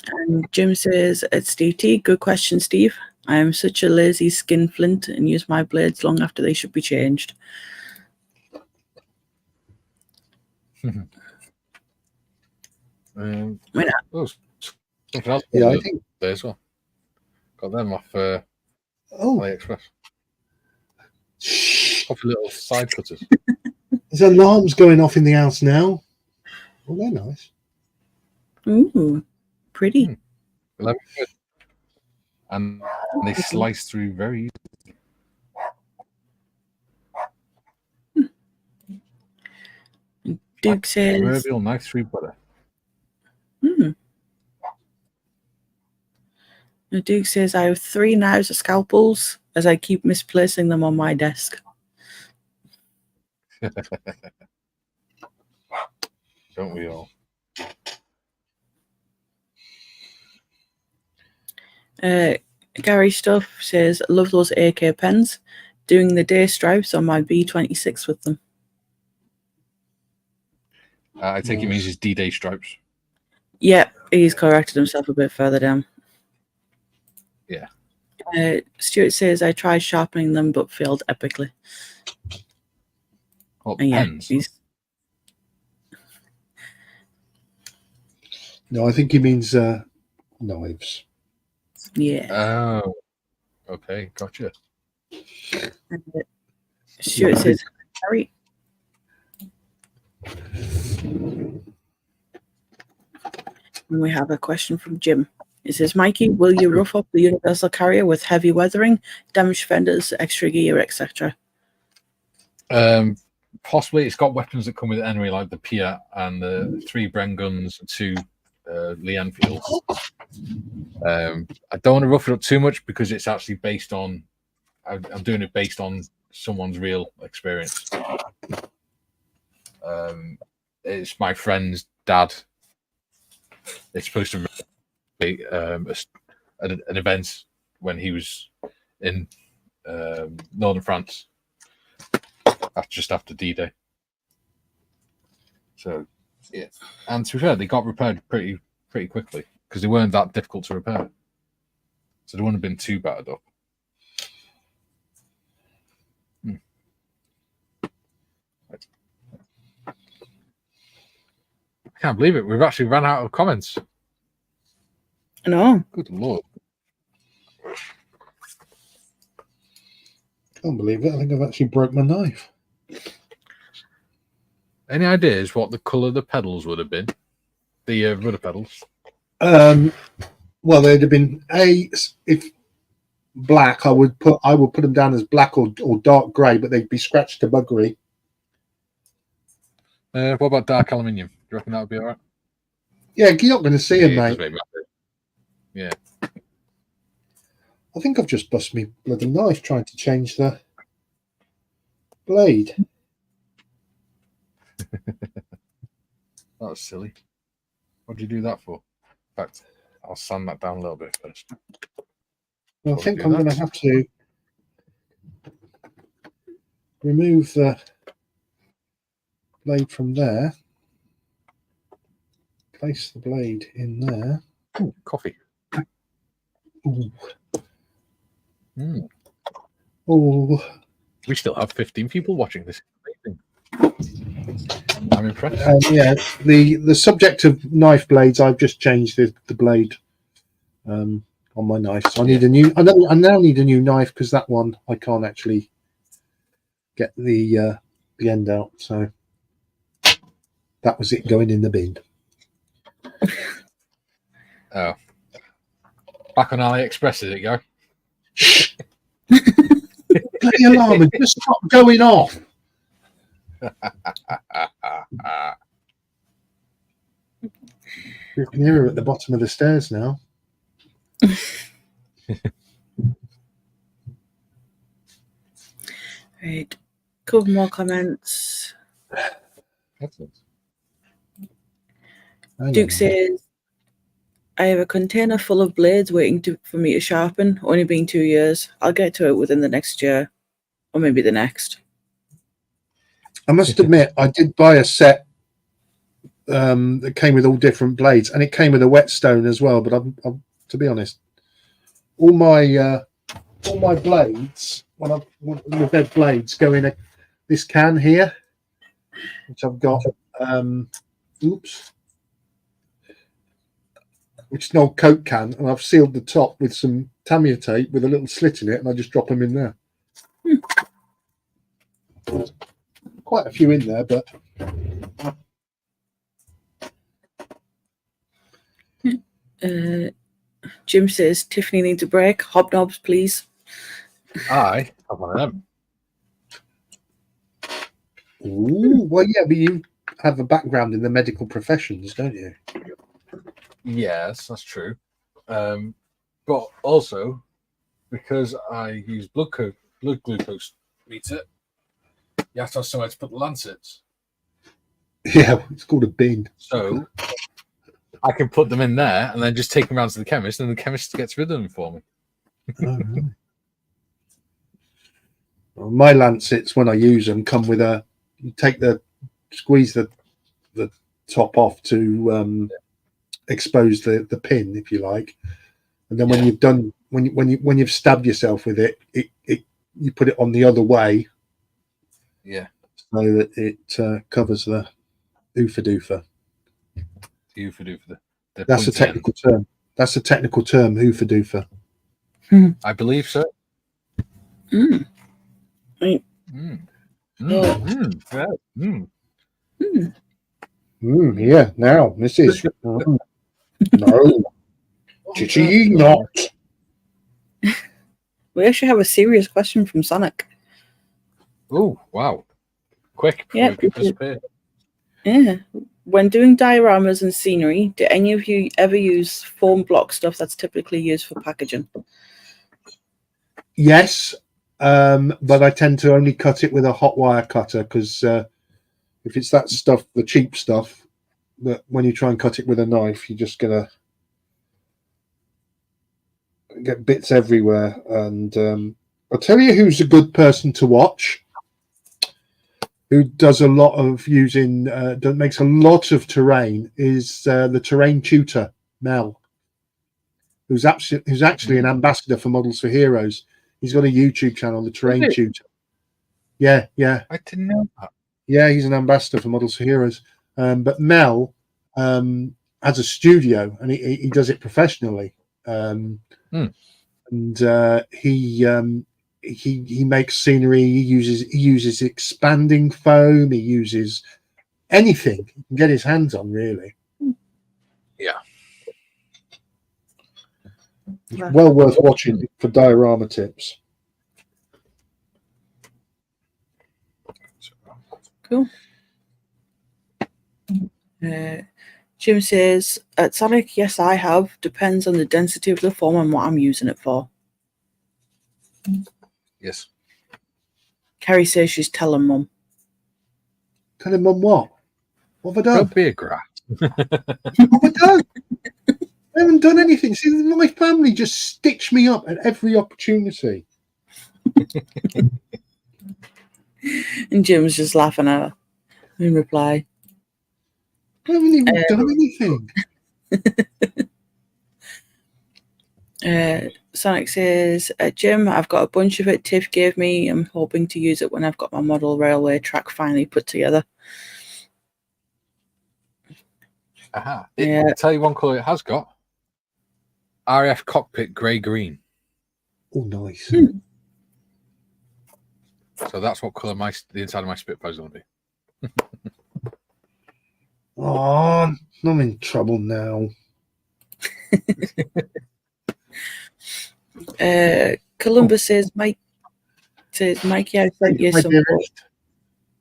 And Jim says, it's Steve T. Good question, Steve. I am such a lazy skinflint and use my blades long after they should be changed. Something else Yeah, I think there as well. Got them off Oh, AliExpress. shh. Off little side cutters. There's alarms going off in the house now. Oh, they're nice. Ooh, pretty. 11 quid. And they slice through very easily. Duke says, Proverbial knife through butter. Duke says, I have 3 knives of scalpels as I keep misplacing them on my desk. Don't we all? Gary Stuff says, love those AK pens. Doing the day stripes on my B26 with them. I take it means it's D-Day stripes. Yeah, He's corrected himself a bit further down. Yeah. Stuart says, I tried sharpening them but failed epically. What, And yeah, pens? he's No, I think he means knives. yeah. Oh, okay, gotcha. And, Stuart says, Harry. And we have a question from Jim. It says, Mikey, will you rough up the Universal Carrier with heavy weathering, damaged fenders, extra gear, etc.? Possibly. It's got weapons that come with it anyway, like the Pia and the 3 Bren guns, 2 Lee Enfields. I don't want to rough it up too much because it's actually based on. I'm doing it based on someone's real experience. It's my friend's dad. It's supposed to be an event when he was in northern France. That's just after D-Day. So, yeah. And to be fair, they got repaired pretty quickly because they weren't that difficult to repair. So they wouldn't have been too battered up. I can't believe it. We've actually run out of comments. No. Good Lord. Can't believe it. I think I've actually broke my knife. Any ideas what the colour of the pedals would have been? The rudder pedals? Well, they'd have been if black. I would put them down as black or dark grey, but they'd be scratched to buggery. What about dark aluminium? Do you reckon that would be all right? Yeah, you're not going to see them, it does mate. make matter. Yeah. I think I've just bust me bloody knife trying to change the blade. That was silly. What did you do that for? In fact, I'll sand that down a little bit first. Well, I think I'm going to have to remove the blade from there, place the blade in there. Ooh, coffee. Ooh. Mm. Oh, We still have 15 people watching this. Amazing. I'm impressed. yeah. The subject of knife blades, I've just changed the blade on my knife. So I need a new. I now need a new knife because that one I can't actually get the end out. So that was it going in the bin. Oh. Back on AliExpress, did it go? Bloody alarm had just stopped going off. You can hear her at the bottom of the stairs now. Right. Couple more comments. Excellent. Duke says, I have a container full of blades waiting for me to sharpen, only being 2 years. I'll get to it within the next year, or maybe the next. I must admit, I did buy a set that came with all different blades, and it came with a whetstone as well. But I'm to be honest, all my blades, when the bed blades go in this can here, which I've got. Which is an old Coke can, and I've sealed the top with some Tamiya tape with a little slit in it, and I just drop them in there. Quite a few in there, but Jim says, Tiffany needs a break. Hobnobs, please. I have one of them. ooh, well, yeah, but you have a background in the medical professions, don't you? Yes, that's true. But also, because I use blood glucose meter, you have to have somewhere to put the lancets. Yeah, it's called a bin. So I can put them in there and then just take them around to the chemist, and the chemist gets rid of them for me. Oh, right. Well, my lancets, when I use them, come with you squeeze the top off to expose the pin, if you like, and then when you've done when you've stabbed yourself with it, you put it on the other way, Yeah. so that it covers the oofa doofa. That's a technical term. That's a technical term, oofa doofa. I believe so. Mm. Right. Yeah. Now this is no, Chichi not. We actually have a serious question from Sonic. Oh, wow. Quick, before we disappear. Yeah. When doing dioramas and scenery, do any of you ever use foam block stuff that's typically used for packaging? Yes, but I tend to only cut it with a hot wire cutter, because if it's that stuff, the cheap stuff, that when you try and cut it with a knife, you're just gonna get bits everywhere. And I'll tell you who's a good person to watch, who does a lot of using, makes a lot of terrain, is the terrain tutor, Mel, who's actually an ambassador for Models for Heroes. He's got a YouTube channel, the Terrain Tutor. Yeah. I didn't know that. Yeah, he's an ambassador for Models for Heroes. But Mel has a studio, and he does it professionally. And he makes scenery. He uses expanding foam. He uses anything he can get his hands on, really. Yeah. Well worth watching for diorama tips. Cool. Jim says, at Sonic, yes, I have. Depends on the density of the foam and what I'm using it for. Yes. Carrie says she's telling Mum. Telling Mum what? What have I done? Don't be a grat. What have I done? I haven't done anything. See, my family just stitch me up at every opportunity. And Jim's just laughing at her in reply. I haven't even done anything. Sonic says, Jim, I've got a bunch of it Tiff gave me. I'm hoping to use it when I've got my model railway track finally put together. I'll tell you one colour it has got. RF Cockpit grey-green. Oh, nice. So that's what colour the inside of my Spitfire is going to be. Oh, I'm in trouble now. Columbus says, Mikey, I sent you some.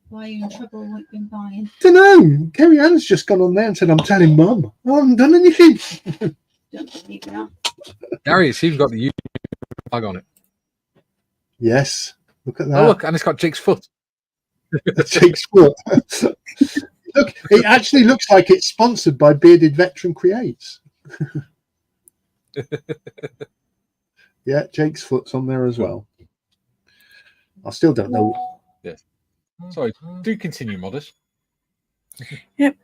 Why are you in trouble? What you've been buying? Don't know. Kerry Ann's just gone on there and said, I'm telling Mum. I haven't done anything. Don't believe that. Gary, it's even got the U flag on it. Yes. Look at that. Oh, look, and it's got Jake's foot. Jake's foot. Look, it actually looks like it's sponsored by Bearded Veteran Creates. Yeah, Jake's foot's on there as well. I still don't know. Yes. Sorry, do continue, Modest. Yep.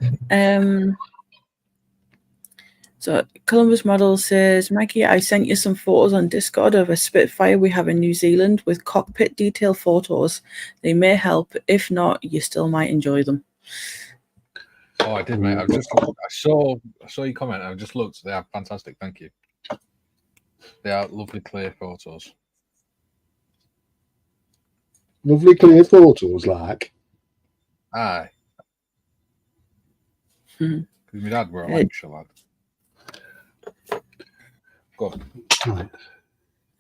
So Columbus Model says, Mikey, I sent you some photos on Discord of a Spitfire we have in New Zealand with cockpit detail photos. They may help. If not, you still might enjoy them. Oh, I did, mate. I saw your comment. I just looked. They are fantastic. Thank you. They are lovely, clear photos. Lovely, clear photos, like. Aye. Because my dad were a Lancashire lad. Go on.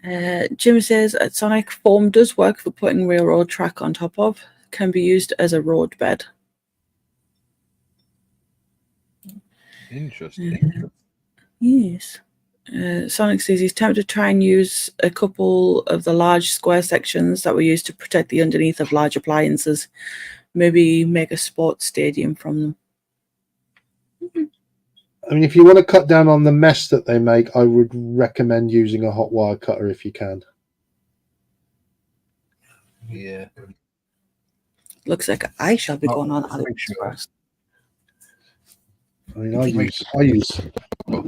Right. Jim says, at Sonic, foam does work for putting railroad track on top of. Can be used as a road bed. Interesting. Yes. Sonic says he's tempted to try and use a couple of the large square sections that were used to protect the underneath of large appliances. Maybe make a sports stadium from them. I mean, if you want to cut down on the mess that they make, I would recommend using a hot wire cutter if you can. Yeah. Looks like I shall be going on AliExpress. I mean, I use Well,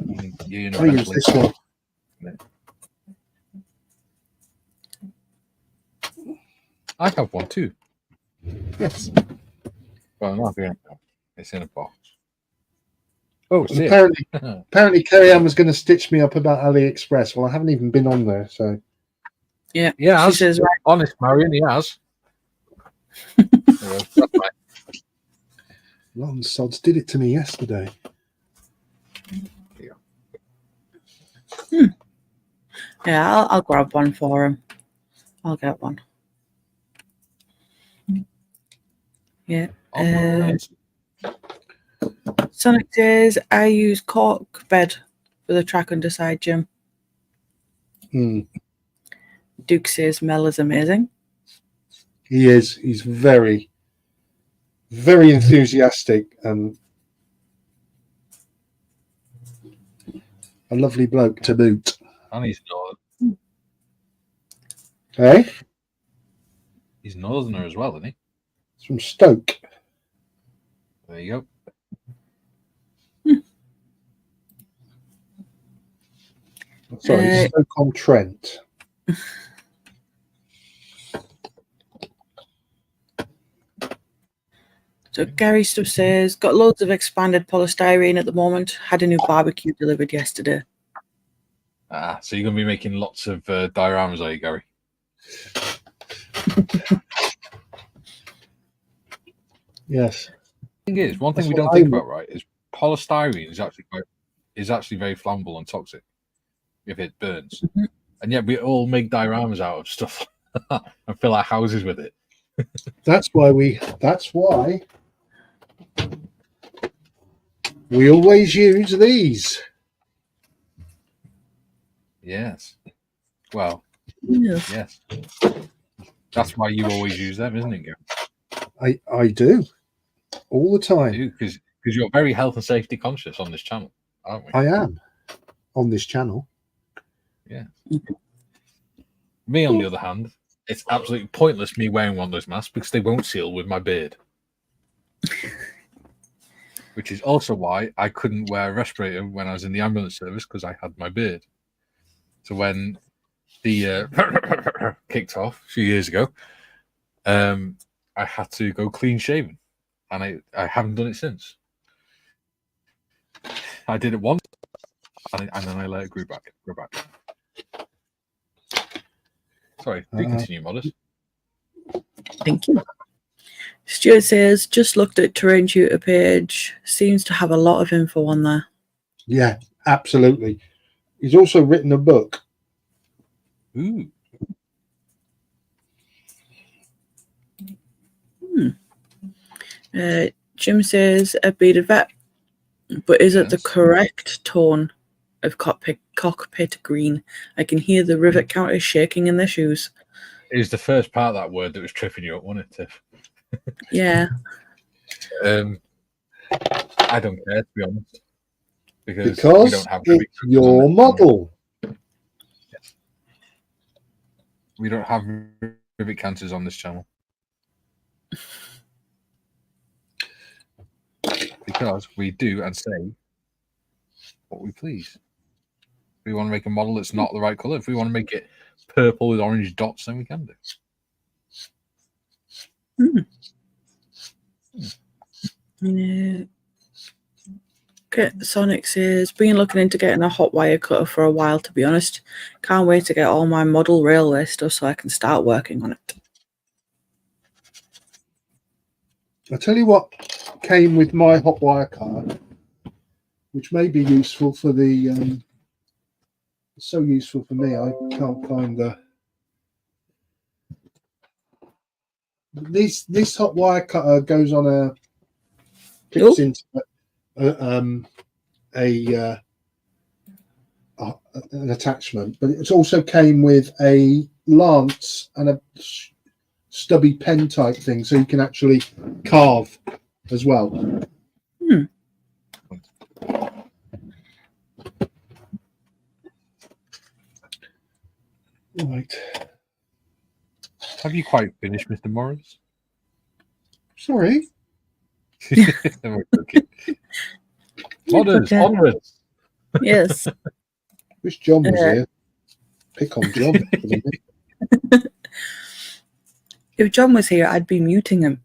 you're in a I use this one. I have one too. Yes. Well, not here. It's in a box. Oh, And see. apparently Kerry Ann was going to stitch me up about AliExpress. Well, I haven't even been on there, so Yeah. Yeah, She says, right. honest, Marion, he has. That's right. Rotten sods did it to me yesterday. Yeah, I'll grab one for him. I'll get one. Yeah. Sonic says, I use Cockpit for the track and decide, Jim. Duke says Mel is amazing. He is. He's very, very enthusiastic and a lovely bloke to boot. And he's Hey? He's northerner as well, isn't he? It's from Stoke. There you go. Sorry, Stoke-on-Trent. So Gary stuff says, got loads of expanded polystyrene at the moment. Had a new barbecue delivered yesterday. So you're going to be making lots of dioramas, are you, Gary? Yes. The thing is, one thing That's we what don't I think would- about, right, is polystyrene is actually very flammable and toxic if it burns. And yet we all make dioramas out of stuff and fill our houses with it. That's why we always use these. Yes. Well, Yes. yes. That's why you always use them, isn't it, Gary? I do. All the time. Because you're very health and safety conscious on this channel, aren't we? I am on this channel. Yeah. Me, on the other hand, it's absolutely pointless me wearing one of those masks because they won't seal with my beard. Which is also why I couldn't wear a respirator when I was in the ambulance service because I had my beard. So when the kicked off a few years ago, I had to go clean shaven, and I haven't done it since. I did it once, and then I let it grow back. Sorry, do continue, Modest. Thank you. Stuart says, just looked at Terrain Tutor page. Seems to have a lot of info on there. Yeah, absolutely. He's also written a book. Ooh. Jim says, a beat of vet, but is it the Yes. correct tone of cockpit green? I can hear the rivet counters shaking in their shoes. It was the first part of that word that was tripping you up, wasn't it, Tiff? Yeah. I don't care, to be honest. Because we Because don't have it's your model. We don't have rivet cancers on this channel. Because we do and say what we please. If we want to make a model that's not the right colour, if we want to make it purple with orange dots, then we can do. Yeah. Okay, Sonic says, been looking into getting a hot wire cutter for a while, to be honest. Can't wait to get all my model railway stuff so I can start working on it. I'll tell you what came with my hot wire cutter, which may be useful for the so useful for me. I can't find the this hot wire cutter goes on a clips into an attachment, but it also came with a lance and a stubby pen type thing, so you can actually carve as well. Right. Have you quite finished, Mr. Morris? Sorry. We're joking. Modders, Okay. onwards. Yes. Wish John was here. Pick on John. For the minute. If John was here, I'd be muting him.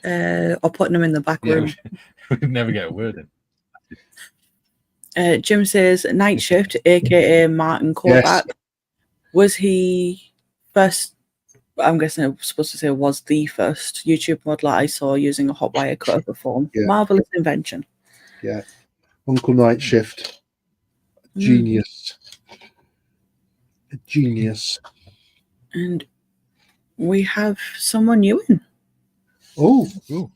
Or putting him in the back Yeah, room. we'd never get a word in. Jim says, Night Shift, aka Martin Kovac. Yes. Was he first? I'm guessing I'm supposed to say was the first YouTube modeler I saw using a hot wire cutter before. Yeah. Marvelous invention. Yeah. Uncle Night Shift. Genius. A genius. And we have someone new in. Oh. Ooh.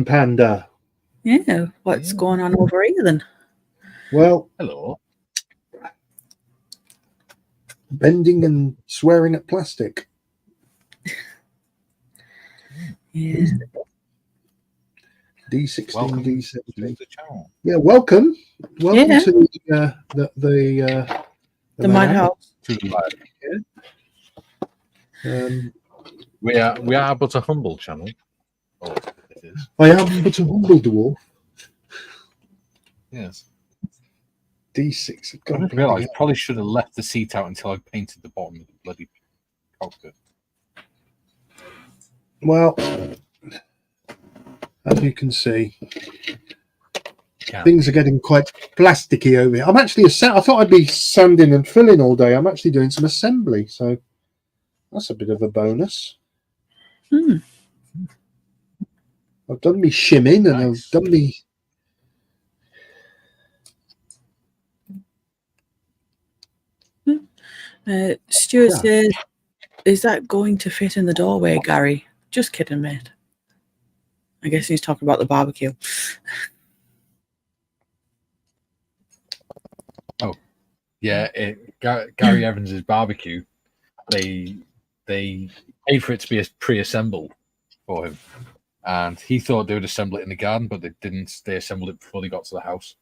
Panda. Yeah, what's Yeah. going on over here then? Well, Hello. bending and swearing at plastic. Yeah. D16, Welcome D17. to the channel. Yeah, welcome. Welcome Yeah. to the The Madhouse. To the live. Um, We are but a humble channel. Oh, it is. I am but a humble dwarf. Yes. D6. I God, didn't realise. Probably should have left the seat out until I painted the bottom of the bloody cockpit. well, as you can see, Can't. things are getting quite plasticky over here. I'm actually I thought I'd be sanding and filling all day. I'm actually doing some assembly, so that's a bit of a bonus. Hmm. I've done me shimming and Nice. I've done me. Stuart Yeah. says, is that going to fit in the doorway, Gary? Just kidding, mate. I guess he's talking about the barbecue. Yeah, Gary Evans's barbecue. They paid for it to be pre-assembled for him, and he thought they would assemble it in the garden, but they didn't. They assembled it before they got to the house,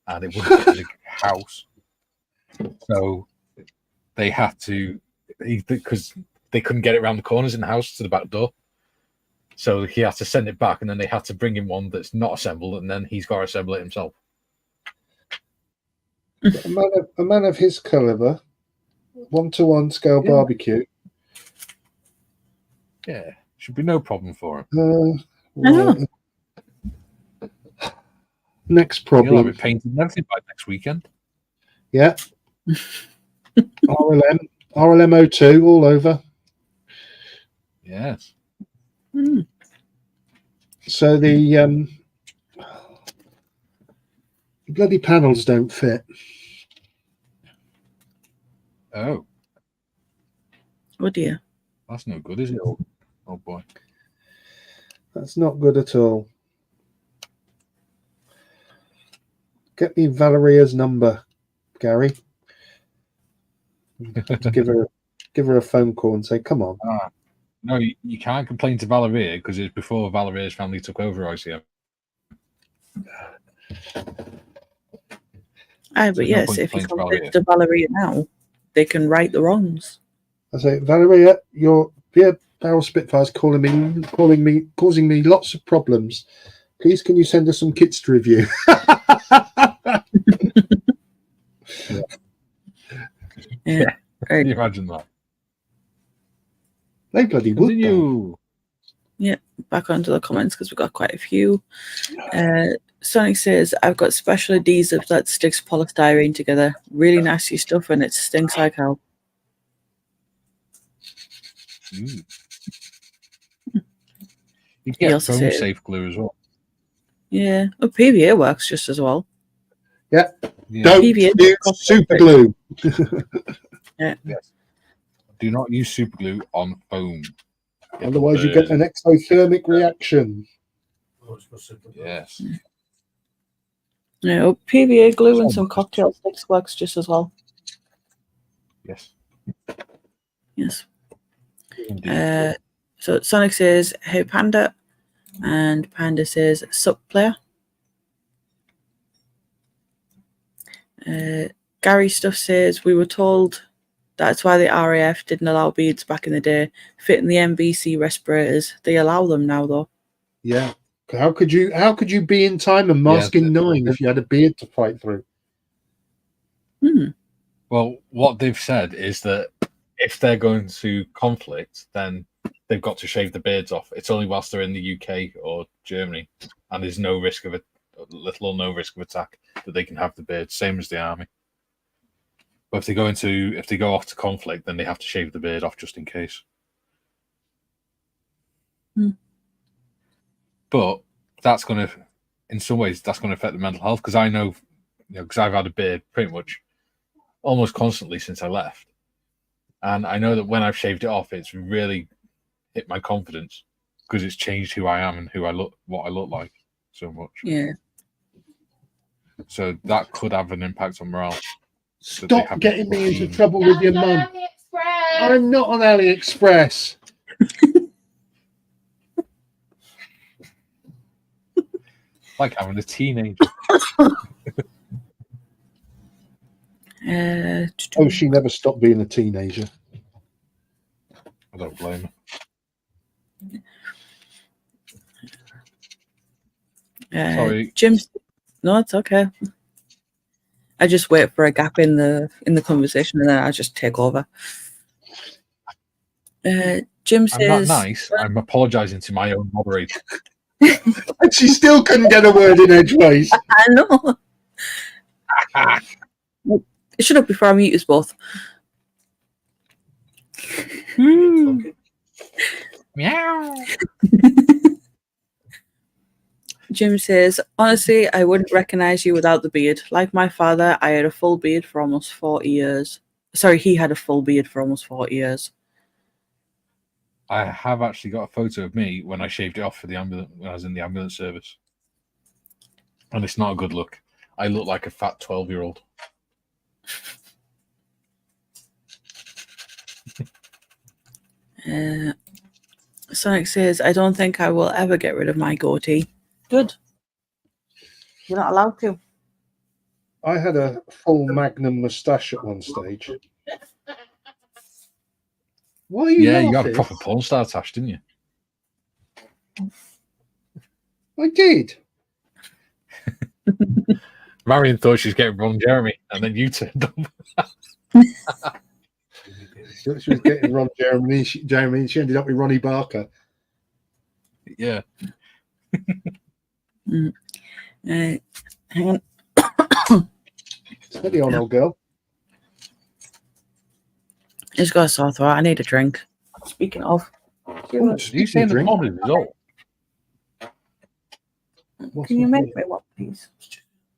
and it wouldn't fit in the house. So they had to, because they couldn't get it around the corners in the house to the back door. So he had to send it back, and then they had to bring him one that's not assembled, and then he's got to assemble it himself. A man of his caliber, 1-to-1 scale Yeah. barbecue. Yeah, should be no problem for him. Right. Next He'll have problem. it painted and everything by next weekend. Yeah. RLM02 all over. Yes. Hmm. So the bloody panels don't fit. Oh, Oh dear. that's no good, is it? Oh boy. That's not good at all. Get me Valeria's number, Gary. give her a phone call and say, "Come on." No, you can't complain to Valeria because it's before Valeria's family took over ICM. But There's no yes, point if you playing to complain Valeria. to Valeria now, they can right the wrongs. I say, Valeria, your beer barrel Spitfire's causing me lots of problems. Please, can you send us some kits to review? Yeah. Can you imagine that? They bloody would. though. Continue. Back onto the comments because we've got quite a few. Sonic says, I've got special adhesive that sticks polystyrene together. Really nasty stuff and it stinks like hell. You He get also foam said- safe glue as well. Yeah. Oh, PVA works just as well. Yeah. Don't PVA use super glue. Yeah. Yes. Do not use super glue on foam. It Otherwise, you get burns. an exothermic reaction. Yes. No, PVA glue and So some much. cocktail sticks works just as well. Yes. Yes. Indeed. So Sonic says, hey Panda. And Panda says, sup player. Gary Stuff says, we were told That's why the RAF didn't allow beards back in the day. Fitting the MBC respirators. They allow them now, though. Yeah. How could you be in time and mask in 9 if you had a beard to fight through? Well, what they've said is that if they're going to conflict, then they've got to shave the beards off. It's only whilst they're in the UK or Germany, and there's no risk of little or no risk of attack, that they can have the beard, same as the army. But if they go off to conflict, then they have to shave the beard off just in case. But that's going to, in some ways, that's going to affect the mental health, because I know, because I've had a beard pretty much almost constantly since I left, and I know that when I've shaved it off, it's really hit my confidence, because it's changed who I am and what I look like so much. Yeah. So that could have an impact on morale. Stop getting me into trouble with your mum. I'm not on AliExpress. Like having a teenager. Oh, she never stopped being a teenager. I don't blame her. Sorry, Jim. No, it's okay. I just wait for a gap in the conversation, and then I just take over. Jim says, "I'm not nice. I'm apologising to my own moderator." And she still couldn't get a word in edgeways. I know. Shut up before I mute us both. Meow. Jim says, honestly, I wouldn't recognise you without the beard. Like my father, I had a full beard for almost 40 years. Sorry, he had a full beard for almost 40 years. I have actually got a photo of me when I shaved it off for the ambulance, when I was in the ambulance service. And it's not a good look. I look like a fat 12-year-old. Sonic says, I don't think I will ever get rid of my goatee. Good. You're not allowed to. I had a full Magnum moustache at one stage. Why are you laughing? You had a proper porn star tash, didn't you? I did. Marion thought she was getting Ron Jeremy, and then you turned up. She was getting Ron Jeremy. She ended up with Ronnie Barker. Yeah. Hang on. Steady on, old girl. Just got a sore throat. I need a drink. Speaking of, You saying the porn is result? can you make me one, please?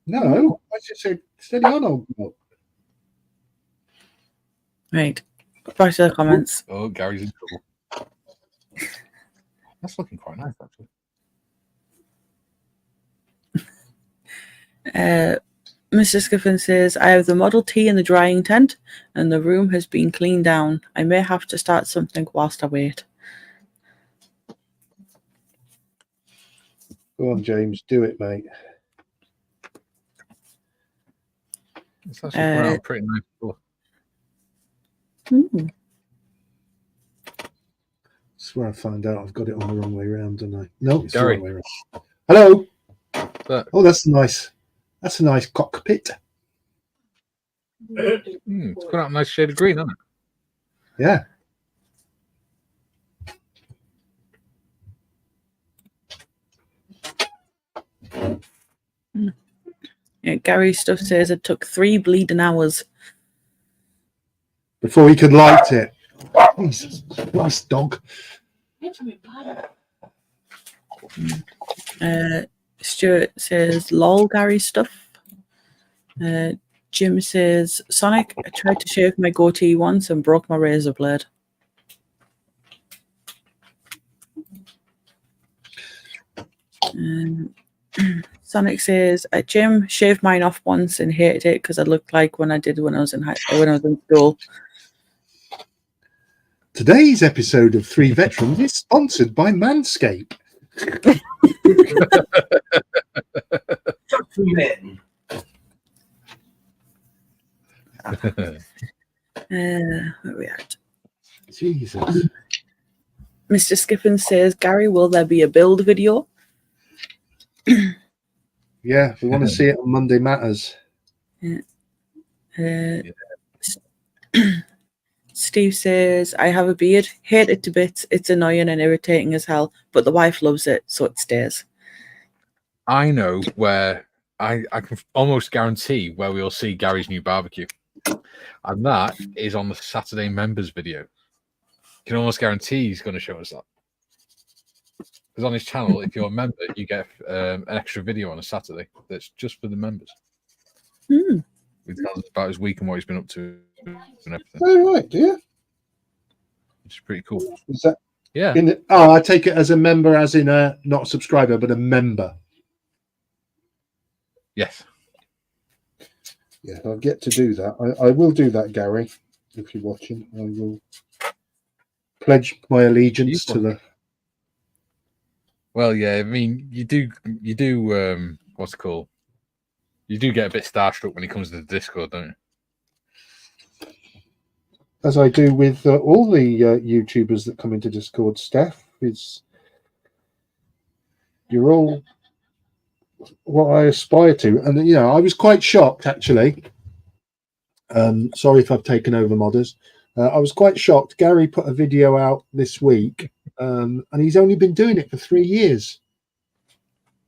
No, I just said steady on, old girl. Right. Back to the comments. Oh, Gary's in trouble. That's looking quite nice, actually. Mr. Skiffin says, I have the Model T in the drying tent and the room has been cleaned down. I may have to start something whilst I wait. Go on, James, do it, mate. It's actually quite a pretty nice floor. Hmm. I swear I found out I've got it on the wrong way around, don't I? No, it's Gary. the wrong way around. Hello. But, Oh, that's nice. That's a nice cockpit. it's got a nice shade of green, hasn't it? Yeah. Yeah, Gary's stuff says it took 3 bleeding hours. Before he could light it. Jesus Christ, dog. Stuart says, lol, Gary stuff. Jim says, Sonic, I tried to shave my goatee once and broke my razor blade. Sonic says, Jim shaved mine off once and hated it because I looked like when I was in school. Today's episode of Three Veterans is sponsored by Manscaped. Where are we at? Jesus. Mr. Skippin says, Gary, will there be a build video? Yeah, we want to see it on Monday Matters. Steve says, I have a beard, hate it to bits, it's annoying and irritating as hell, but the wife loves it, so it stays. I know where I can almost guarantee where we'll see Gary's new barbecue. And that is on the Saturday members video. You can almost guarantee he's going to show us that. Because on his channel, if you're a member, you get an extra video on a Saturday that's just for the members. Hmm. He tells us about his week and what he's been up to and everything. Oh, right, do you? Which is pretty cool. Is that Yeah. I take it as a member, as in a not a subscriber, but a member. Yes. Yeah, I'll get to do that. I will do that, Gary. If you're watching, I will pledge my allegiance to the. Well, yeah, I mean, you do, what's it called? You do get a bit starstruck when he comes to the Discord, don't you? As I do with all the YouTubers that come into Discord, Steph, you're all what I aspire to. And, I was quite shocked, actually. Sorry if I've taken over, modders. I was quite shocked. Gary put a video out this week, and he's only been doing it for 3 years.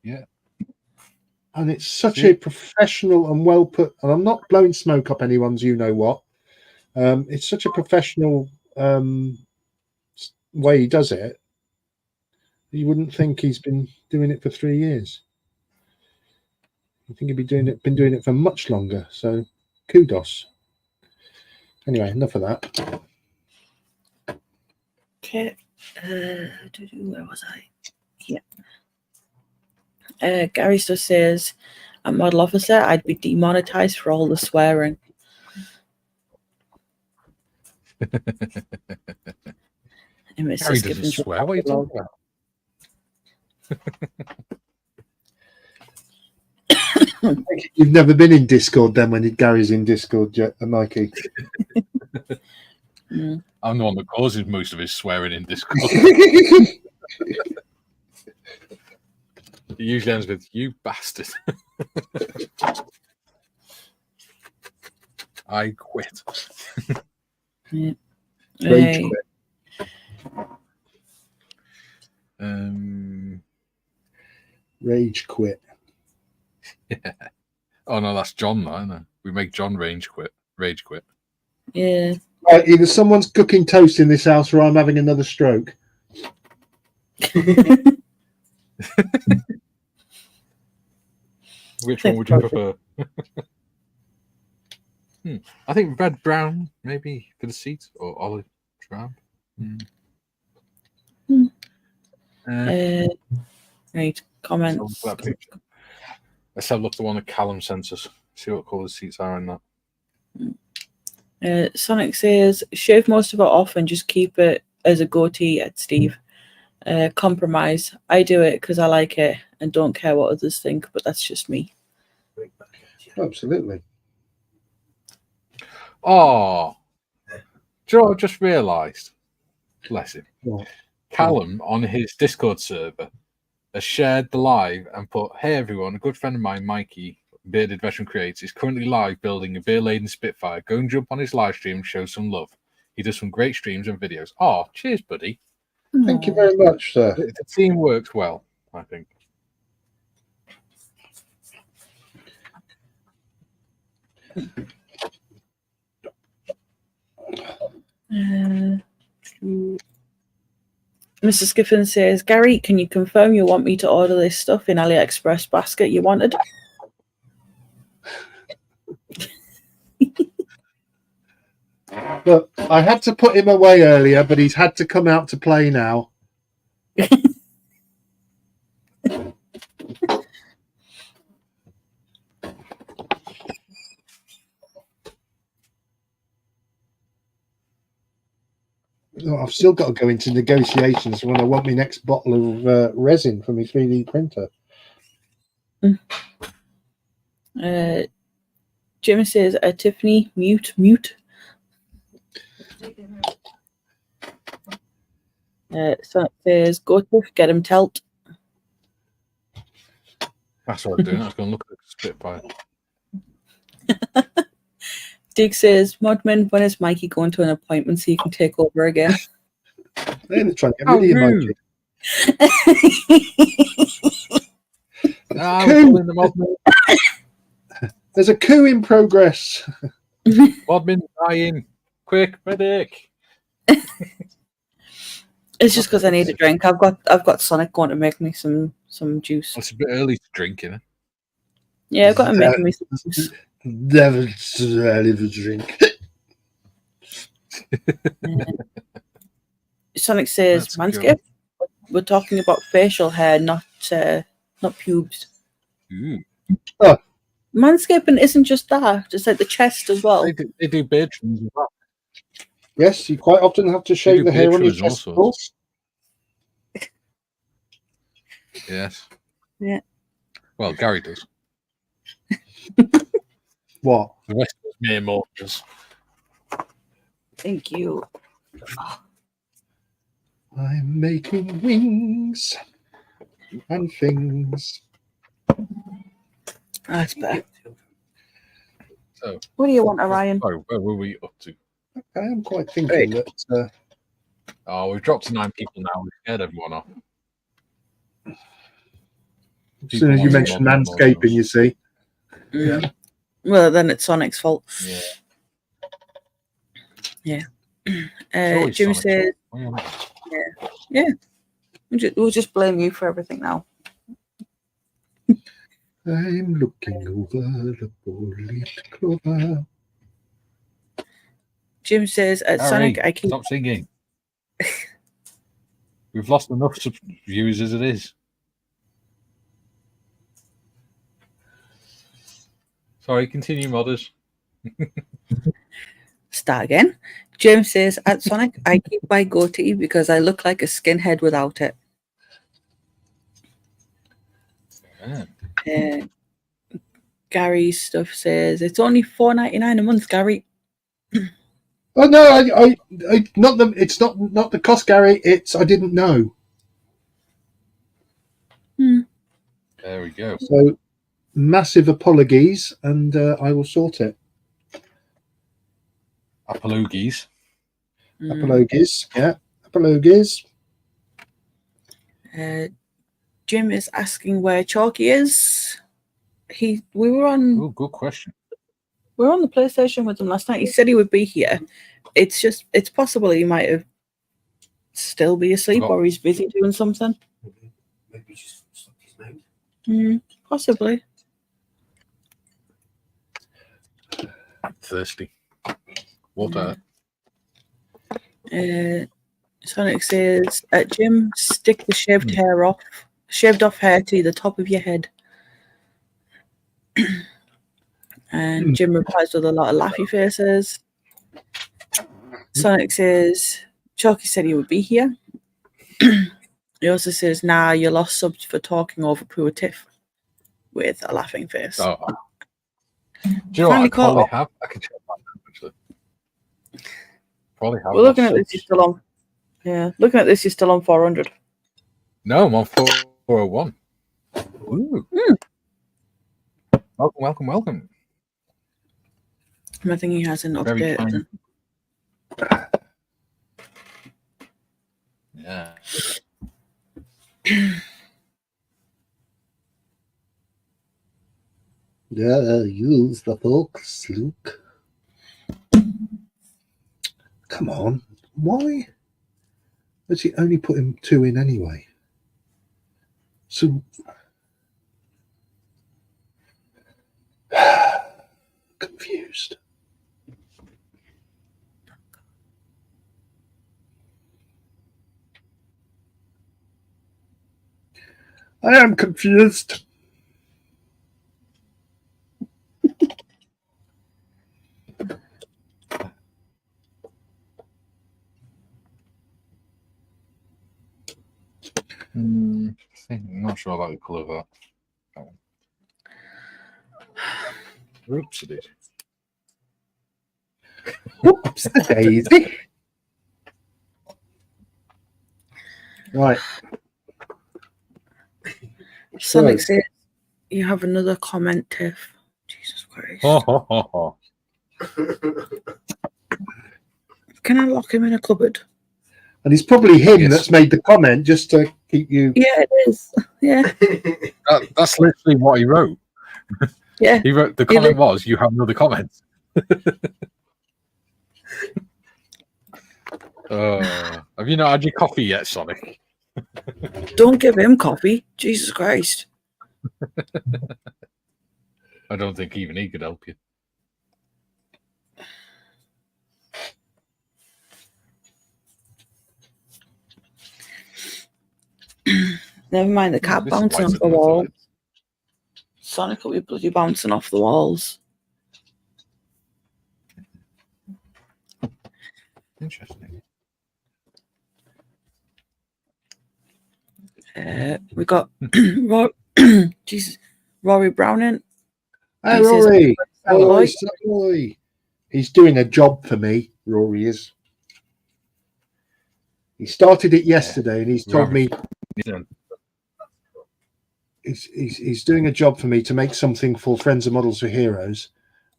Yeah. And it's such a professional and well put, and I'm not blowing smoke up anyone's you-know-what. It's such a professional way he does it. You wouldn't think he's been doing it for 3 years. I think he'd been doing it for much longer. So, kudos. Anyway, enough of that. Okay. Where was I? Yeah. Gary still says, a model officer, I'd be demonetized for all the swearing. Gary doesn't swear. What are you talking about? You've never been in Discord then when Gary's in Discord yet, Mikey? I'm the one that causes most of his swearing in Discord. It usually ends with, you bastard. I quit. Yeah. Rage Hey. quit. Rage quit. Yeah. Oh no, that's John, though, isn't it? We make John rage quit. Yeah. Right, either someone's cooking toast in this house or I'm having another stroke. Which one would you prefer? I think red brown, maybe for the seat, or olive drab. Right, comments. Let's have a look at the one that Callum sent us. See what colour the seats are in that. Sonic says, shave most of it off and just keep it as a goatee at Steve. Compromise. I do it because I like it and don't care what others think, but that's just me. Absolutely. Oh, do you know what I just realised? Bless him. What? Callum on his Discord server has shared the live and put, hey everyone, a good friend of mine, Mikey, Bearded Veteran Creates, is currently live building a beer-laden Spitfire. Go and jump on his live stream and show some love. He does some great streams and videos. Oh, cheers, buddy. Thank you very much, sir. The team works well, I think. Mr. Skiffin says, Gary, can you confirm you want me to order this stuff in AliExpress basket you wanted? Look, I had to put him away earlier, but he's had to come out to play now. I've still got to go into negotiations when I want my next bottle of resin for my 3D printer. Jim says, Tiffany, mute. Sonic says, go to get him telt. That's what I'm doing. I was going to look at the Spitfire. Dig says, Modman, when is Mikey going to an appointment so you can take over again? They're trying to get How rid of you, rude. Mikey. I'm Coup. calling the Modman. There's a coup in progress. Modman dying. Quick, medic. It's just because I need a drink. I've got Sonic going to make me some juice. It's a bit early to drink, isn't it? Yeah, I've got him making me some juice. Never really a drink. Sonic says, That's Manscaped. We're talking about facial hair, not pubes. Ooh. Manscaping isn't just that; it's like the chest as well. They do beard trims as well. Yes, you quite often have to shave do the hair beard on your trimmers and all testicles. Yes. Yeah. Well, Gary does. What? The rest of us mere mortals. Thank you. I'm making wings and things. That's better. So, What do you want, Orion? sorry, where were we up to? I am quite thinking that. Oh, we've dropped to 9 people now. We've scared everyone off. As soon as you mention manscaping, you see. Yeah. Well, then it's Sonic's fault. Yeah. Yeah. Jim says, fault. yeah. We'll just blame you for everything now. I'm looking over the four-leaf clover. Jim says, at Harry, Sonic, I keep... stop singing. We've lost enough viewers as it is. Sorry, continue, modders. Start again. Jim says, at Sonic, I keep my goatee because I look like a skinhead without it. Yeah. Gary's stuff says, it's only $4.99 a month, Gary. Oh no, I not the. It's not the cost, Gary. It's I didn't know. There we go. So massive apologies, and I will sort it. Apologies. Apologies, yeah, apologies. Jim is asking where Chalky is. We were on. Oh, good question. We were on the PlayStation with him last night. He said he would be here. It's possible he might have still be asleep or he's busy doing something. Maybe he's just stopped his mouth. Possibly. Thirsty. Water. Sonic says, Jim, stick the shaved off hair to the top of your head. And Jim replies with a lot of laughy faces. Sonic says, Chalky said he would be here. He also says, nah, you lost subs for talking over poor Tiff with a laughing face. Oh. Do you know what? I probably have. I can check that actually. Probably have. Well, looking at this, you're still on. Yeah, looking at this, you're still on 400. No, I'm on 401. Ooh. Welcome. I think he hasn't updated. Yeah. Yeah, use the folks, Luke. Come on, why? Has he only put him 2 in anyway? So confused. I am confused. I'm not sure about the colour of that. Oops, it is. Whoops the daisy. Right. Sonic So, says you have another comment, Tiff. Jesus Christ. Can I lock him in a cupboard? and it's probably him Yes. that's made the comment just to keep you. Yeah, it is. Yeah. That's literally what he wrote. Yeah. He wrote the He comment was, "You have another comment." Have you not had your coffee yet, Sonic? Don't give him coffee. Jesus Christ. I don't think even he could help you. Never mind the cat This is bouncing why off it's the a no wall. for Sonic will be bloody bouncing off the walls. Interesting. We got Jesus, Rory Browning. Hey, He says, Rory. "Hello." Rory. He's doing a job for me. Rory is. He started it yesterday, and he's told me he's doing a job for me to make something for Friends of Models for Heroes,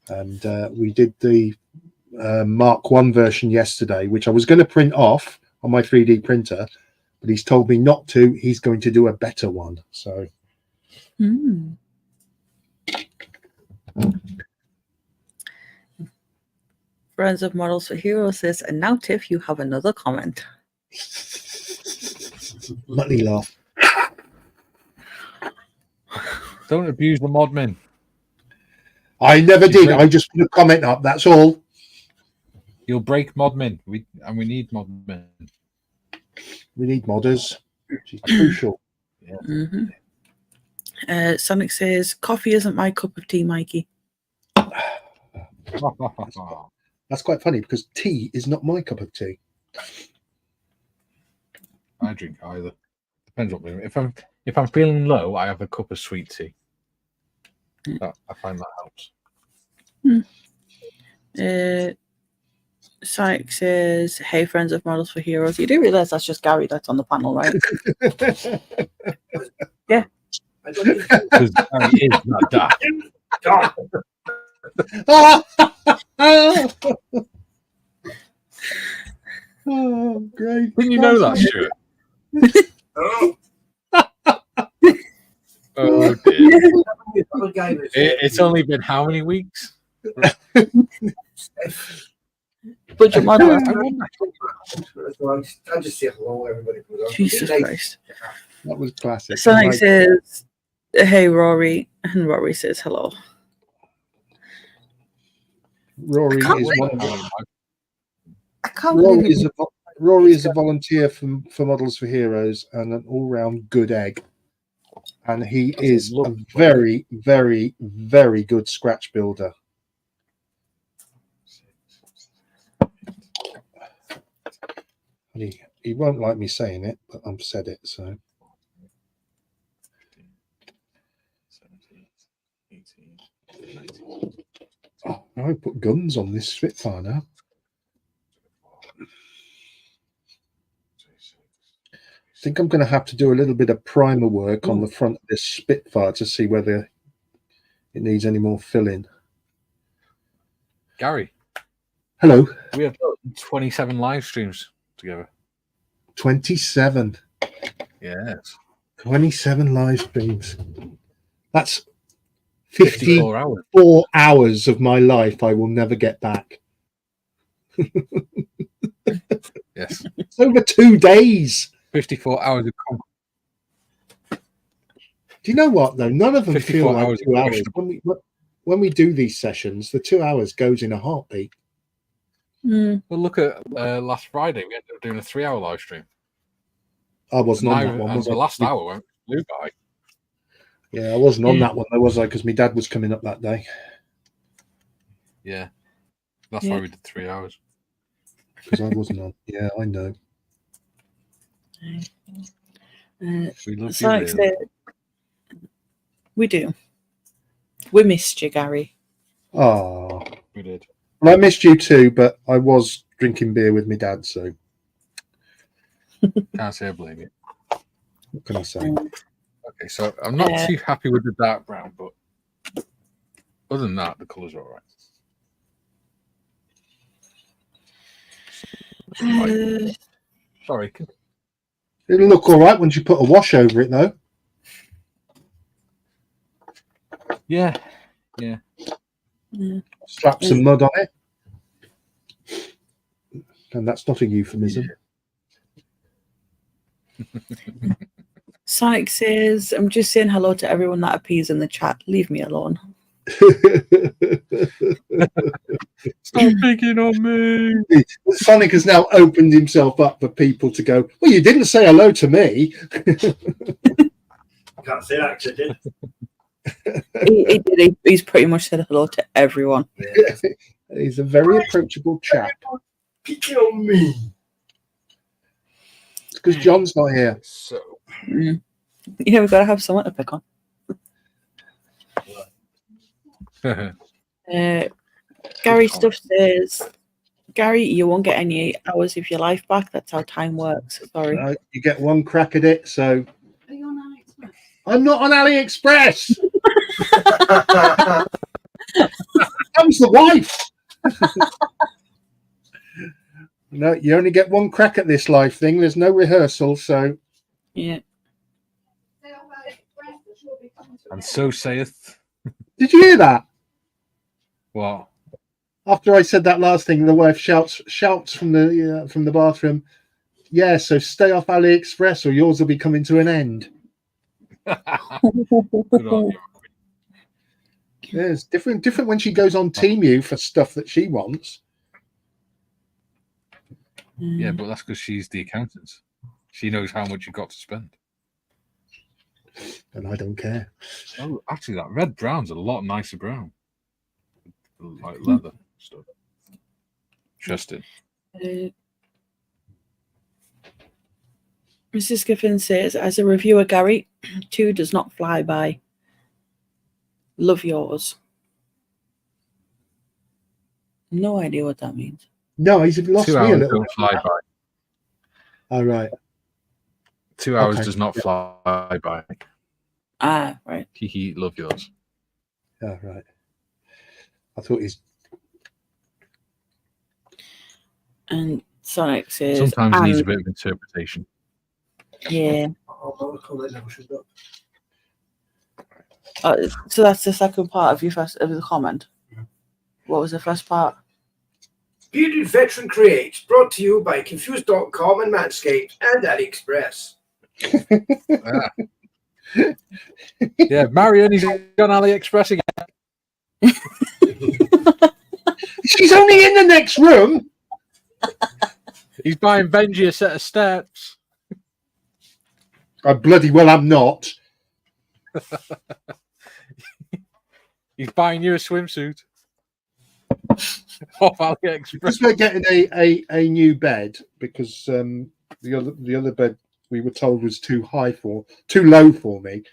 and we did the Mark 1 version yesterday, which I was going to print off on my 3D printer, but he's told me not to. He's going to do a better one. So Friends of Models for Heroes says, and now Tiff, you have another comment. Money laugh. Don't abuse the modmin. I never She's did. right. I just put a comment up. That's all. You'll break modmin. We need modmin. We need modders. She's crucial. Sonic says, coffee isn't my cup of tea, Mikey. That's quite funny because tea is not my cup of tea. I drink either. Depends what mood. If I'm feeling low, I have a cup of sweet tea. I find that helps. Sonic says, hey, Friends of Models for Heroes. You do realize that's just Gary that's on the panel, right? Yeah. Because Gary is not that. Oh, great. Didn't you know that, Stuart? Oh, dear. It's only been how many weeks? Budget model. I'll just say hello, everybody. Jesus Christ. That was classic. Sonic says, hey, Rory. And Rory says hello. Rory I is one. I can't believe it. Rory is a volunteer for Models for Heroes and an all-round good egg. And he is a very, very, very good scratch builder. And he won't like me saying it, but I've said it, so. 18, Oh, I put guns on this Spitfire now. I think I'm going to have to do a little bit of primer work on the front of this Spitfire to see whether it needs any more filling. Gary. Hello. We have 27 live streams together. 27. Yes. 27 live streams. That's 54 hours of my life I will never get back. Yes. It's over 2 days. 54 hours of Do you know what though? None of them 54 feel like hours 2 hours. When we do these sessions, the 2 hours goes in a heartbeat. Well, look at last Friday. We ended up doing a 3-hour live stream. I wasn't on that one. And the last hour went flew by. Yeah, I wasn't on that one though, was I? Because my dad was coming up that day. Yeah. That's why we did 3 hours. Because I wasn't on. Yeah, I know. We love Sonic you, said, we do. We missed you, Gary. Oh, we did. Well, I missed you too, but I was drinking beer with my dad, so Can't say I blame you. what can I say? Okay, so I'm not too happy with the dark brown, but other than that, the colours are all right. Sorry. It'll look all right once you put a wash over it, though. Yeah. Strap some mud on it. And that's not a euphemism. Sonic says, I'm just saying hello to everyone that appears in the chat. Leave me alone. Stop picking on me. Sonic has now opened himself up for people to go, well, you didn't say hello to me. Can't say that because I did. He did. He's pretty much said hello to everyone. Yeah. He's a very approachable chap. Picking on me. It's because John's not here. So, Yeah, we've got to have someone to pick on. Gary Stuff says, Gary, you won't get any hours of your life back. That's how time works. Sorry. You get one crack at it, so Are you on AliExpress? I'm not on AliExpress. Comes the wife. No, you only get one crack at this life thing. There's no rehearsal, so Yeah. and so saith. did you hear that? What? After I said that last thing, the wife shouts from the bathroom. Yeah, so stay off AliExpress, or yours will be coming to an end. Good on you. Yeah, it's different when she goes on Temu for stuff that she wants. Yeah, but that's because she's the accountant. She knows how much you've got to spend. And I don't care. Oh, actually, that red brown's a lot nicer brown. Like leather stuff. Interesting. Mrs. Giffen says, as a reviewer, Gary, 2 does not fly by. Love yours. No idea what that means. No, he's lost 2 me a hours little. don't fly by. All right. 2 hours Okay. does not fly by. Ah, right. Hee love yours. Yeah, right. I thought he's. And Sonic says, Sometimes it needs a bit of interpretation. yeah. I'll call it now, should So that's the second part of the comment. What was the first part? Bearded Veteran Creates, brought to you by Confused.com and Manscaped and AliExpress. Yeah, Marion, he's on AliExpress again. She's only in the next room. He's buying Benji a set of steps. I bloody well am not. He's buying you a swimsuit. Off AliExpress. Because we're getting a new bed because the other bed we were told was too low for me.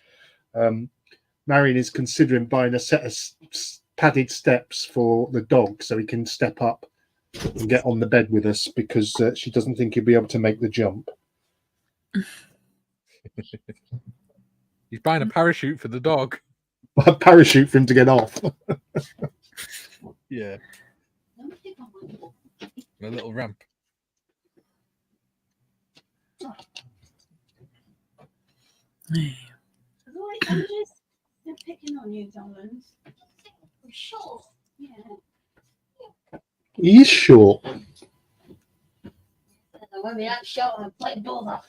Marion is considering buying a set of padded steps for the dog so he can step up and get on the bed with us because she doesn't think he'll be able to make the jump. He's buying a parachute for the dog. A parachute for him to get off. Yeah. A little ramp. I'm just picking on you, darling. I'm sure. Yeah. He is short. When we that short, I played ball off.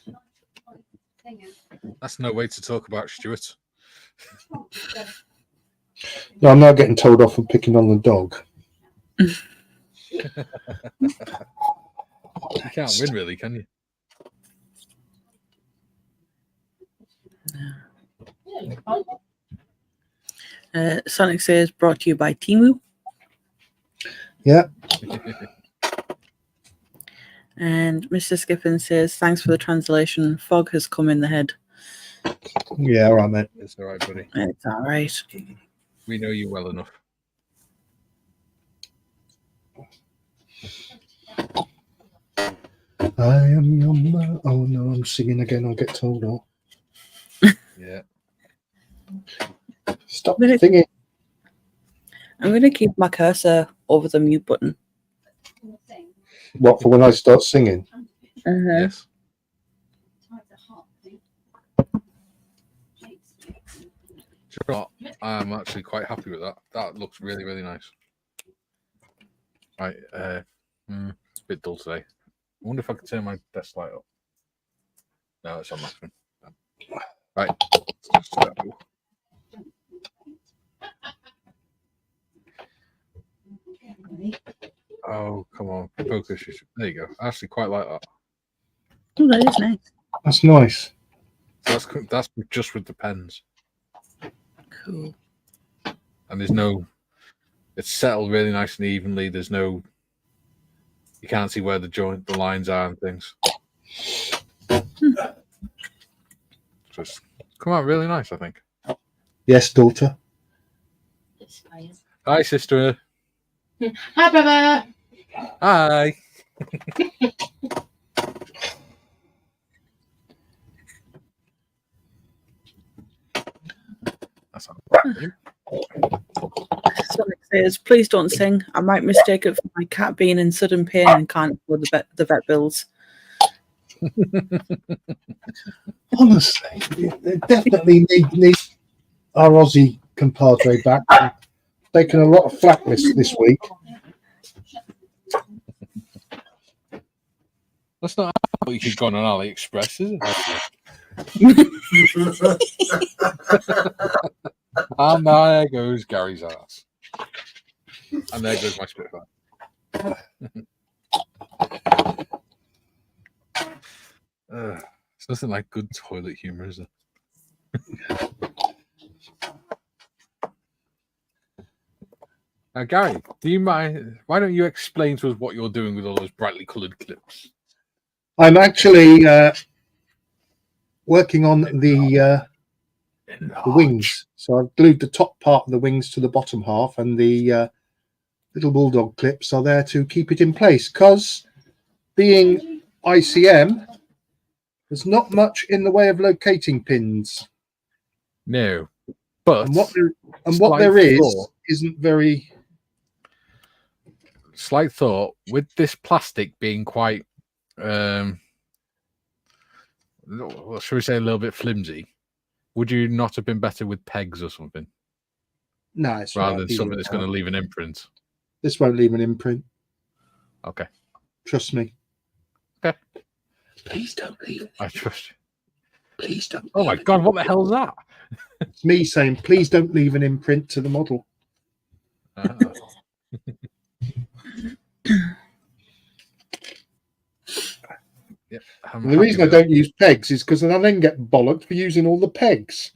That's no way to talk about Stuart. No, I'm now getting told off for picking on the dog. You can't win, really, can you? Sonic says, brought to you by Temu. Yeah. And Mr. Skippin says, thanks for the translation. Fog has come in the head. Yeah, all right, mate. It's all right, buddy. It's all right. We know you well enough. I am your man. Oh no, I'm singing again. I'll get told off. Yeah. Stop Really? singing. I'm going to keep my cursor over the mute button. What, for when I start singing? Yes. Sure. I'm actually quite happy with that. That looks really, really nice. Right. It's a bit dull today. I wonder if I could turn my desk light up. No, it's on maximum. Right. So, oh, come on. Focus. There you go. I actually quite like that. Oh, that is nice. That's nice. So that's just with the pens. Cool. And there's no... It's settled really nice and evenly. There's no... You can't see where the lines are and things. Just come out really nice, I think. Yes, daughter. Hi, sister. Hi, brother. Hi. That's all right. Sonic says, please don't sing. I might mistake it for my cat being in sudden pain and can't afford the vet bills. Honestly, they definitely need our Aussie compadre back. Taken a lot of flack this week. That's not how you could go on AliExpress, is it? And there goes Gary's ass. And there goes my Spitfire. It's nothing like good toilet humor, is it? Now, Gary, do you mind? Why don't you explain to us what you're doing with all those brightly coloured clips? I'm actually working on the wings. So I've glued the top part of the wings to the bottom half, and the little bulldog clips are there to keep it in place. Because being ICM, there's not much in the way of locating pins. No, but And what there is thought. isn't very. Slight thought with this plastic being quite, what should we say, a little bit flimsy. Would you not have been better with pegs or something No, it's rather right. than something that's going to leave an imprint? This won't leave an imprint. Okay. Trust me. Okay. Please don't leave it. I trust you. Please don't. Oh my God, what the hell's that? It's me saying, please don't leave an imprint to the model. Yep, And the reason I don't use pegs is because I then get bollocked for using all the pegs.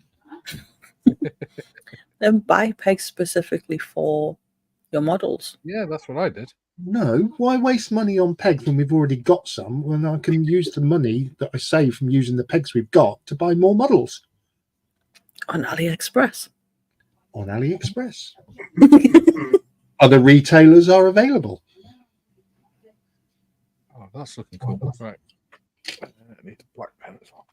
Then buy pegs specifically for your models. Yeah, that's what I did. No, why waste money on pegs when we've already got some, when I can use the money that I save from using the pegs we've got to buy more models? On AliExpress. On AliExpress. Other retailers are available. Oh, that's looking cool. Right. I need a black pen as well.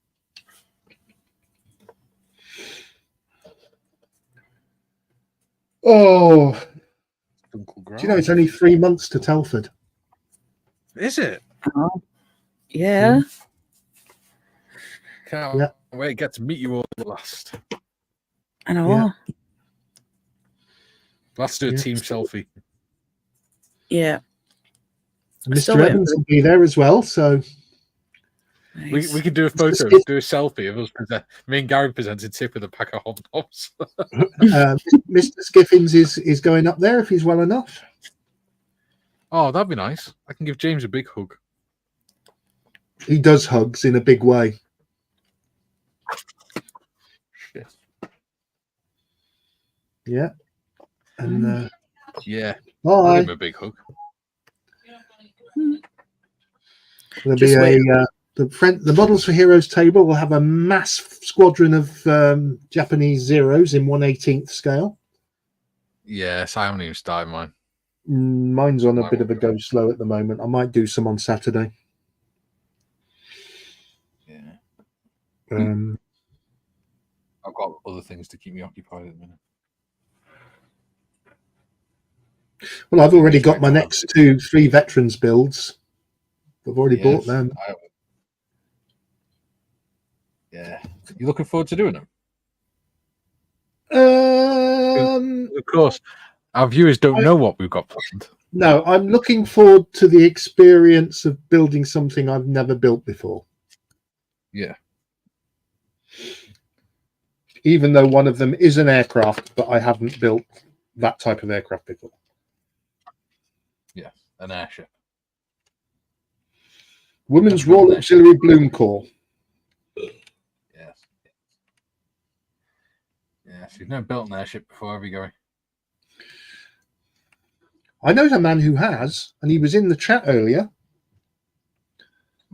Oh, Dunkel do you know it's only 3 months to Telford? Is it? Oh, yeah. Can't wait to get to meet you all at last. I know. Yeah. Let's do a Yeah. team selfie. Yeah. And Still Mr. waiting Evans for will be there as well, so Nice. We could do a photo, Skip- do a selfie of us. Me and Gary presented Tip with a pack of hobnobs. Mr. Skiffins is going up there if he's well enough. Oh, that'd be nice. I can give James a big hug. He does hugs in a big way. Shit. Yeah. And Yeah, I'll bye. give him a big hug. There'll Just be wait. the Models for Heroes table will have a mass squadron of Japanese zeros in 1/18th scale. Yes, I haven't even started mine. Mine's on a Mine bit of a will go slow at the moment. I might do some on Saturday. Yeah. Um, I've got other things to keep me occupied at the minute. well, I've already got my Expect next 2-3 veterans builds. I've already bought them. Yeah. You looking forward to doing them? Um, Of course. Our viewers don't know what we've got planned. no, I'm looking forward to the experience of building something I've never built before. Yeah. Even though one of them is an aircraft, but I haven't built that type of aircraft before. Yeah. An airship. Women's Never built Royal an airship. Auxiliary Bloom Corps. Yes. Yes. You've never built an airship before, have you, Gary? I know a man who has, and he was in the chat earlier.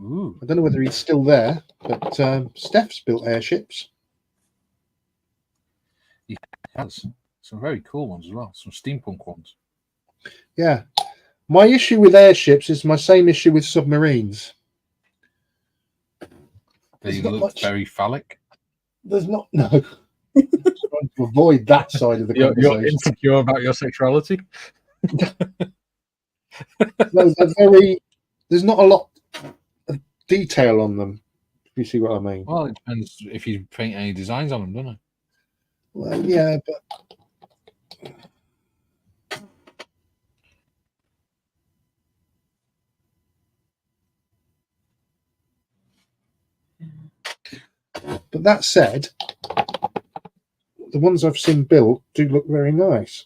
Ooh. I don't know whether he's still there, but Steph's built airships. He has. Some very cool ones as well. Some steampunk ones. Yeah. My issue with airships is my same issue with submarines. They There's not look much. very phallic. There's not, no. I'm trying to avoid that side of the You're conversation. insecure about your sexuality? No, they're very. There's not a lot of detail on them. If you see what I mean. Well, it depends if you paint any designs on them, doesn't it? Well, yeah, but that said, the ones I've seen built do look very nice.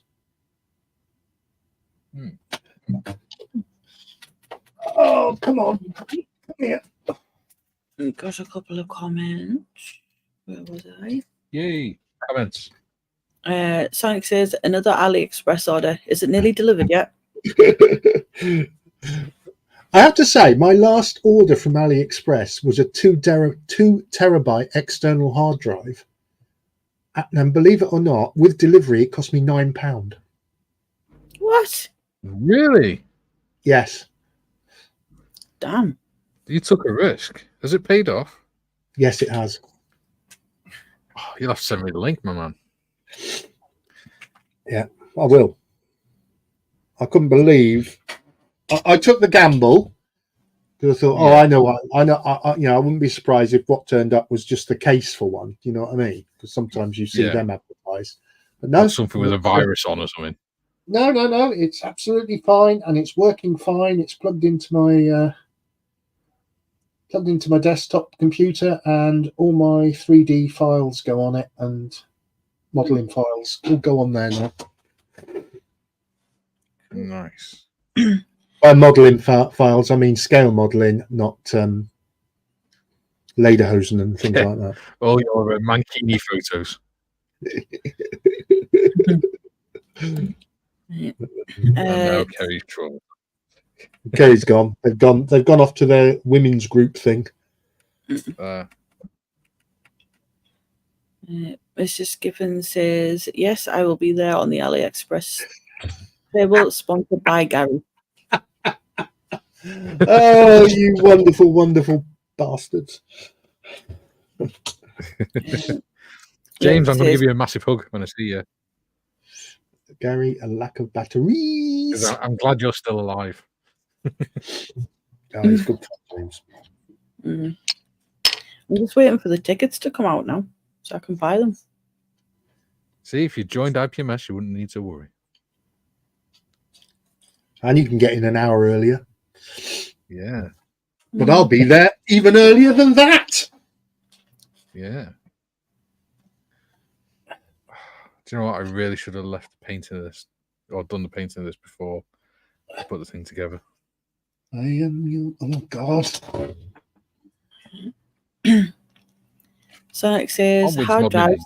Oh, come on. Come here. Got a couple of comments. Where was I? Yay. Comments. Sonic says another AliExpress order. Is it nearly delivered yet? I have to say, my last order from AliExpress was a 2 terabyte external hard drive. And believe it or not, with delivery, it cost me £9. What? Really? Yes. Damn. You took a risk. Has it paid off? Yes, it has. Oh, you'll have to send me the link, my man. Yeah, I will. I couldn't believe I took the gamble because I thought, oh, Yeah. I know, I wouldn't be surprised if what turned up was just the case for one. You know what I mean? Because sometimes you see Yeah. them advertised, but no, Or something with a virus on or something. No, it's absolutely fine and it's working fine. It's plugged into my desktop computer, and all my 3D files go on it, and modeling files all go on there now. Nice. By modeling files, I mean scale modeling, not lederhosen and things like that. All your mankini photos. And now Kerry's trouble. Kerry's gone. They've gone off to their women's group thing. Mr. Skiffen says, yes, I will be there on the AliExpress table, sponsored by Gary. Oh, you wonderful, wonderful bastards. James, I'm going to give you a massive hug when I see you. Gary, a lack of batteries. I'm glad you're still alive. Oh, he's good, James. I'm just waiting for the tickets to come out now so I can buy them. See, if you joined IPMS, you wouldn't need to worry. And you can get in an hour earlier. Yeah. But I'll be there even earlier than that. Yeah. Do you know what? I really should have left the painting of this, or done the painting of this before I put the thing together. I am you. Oh, God. Sonic says, Onwards, hard modeling.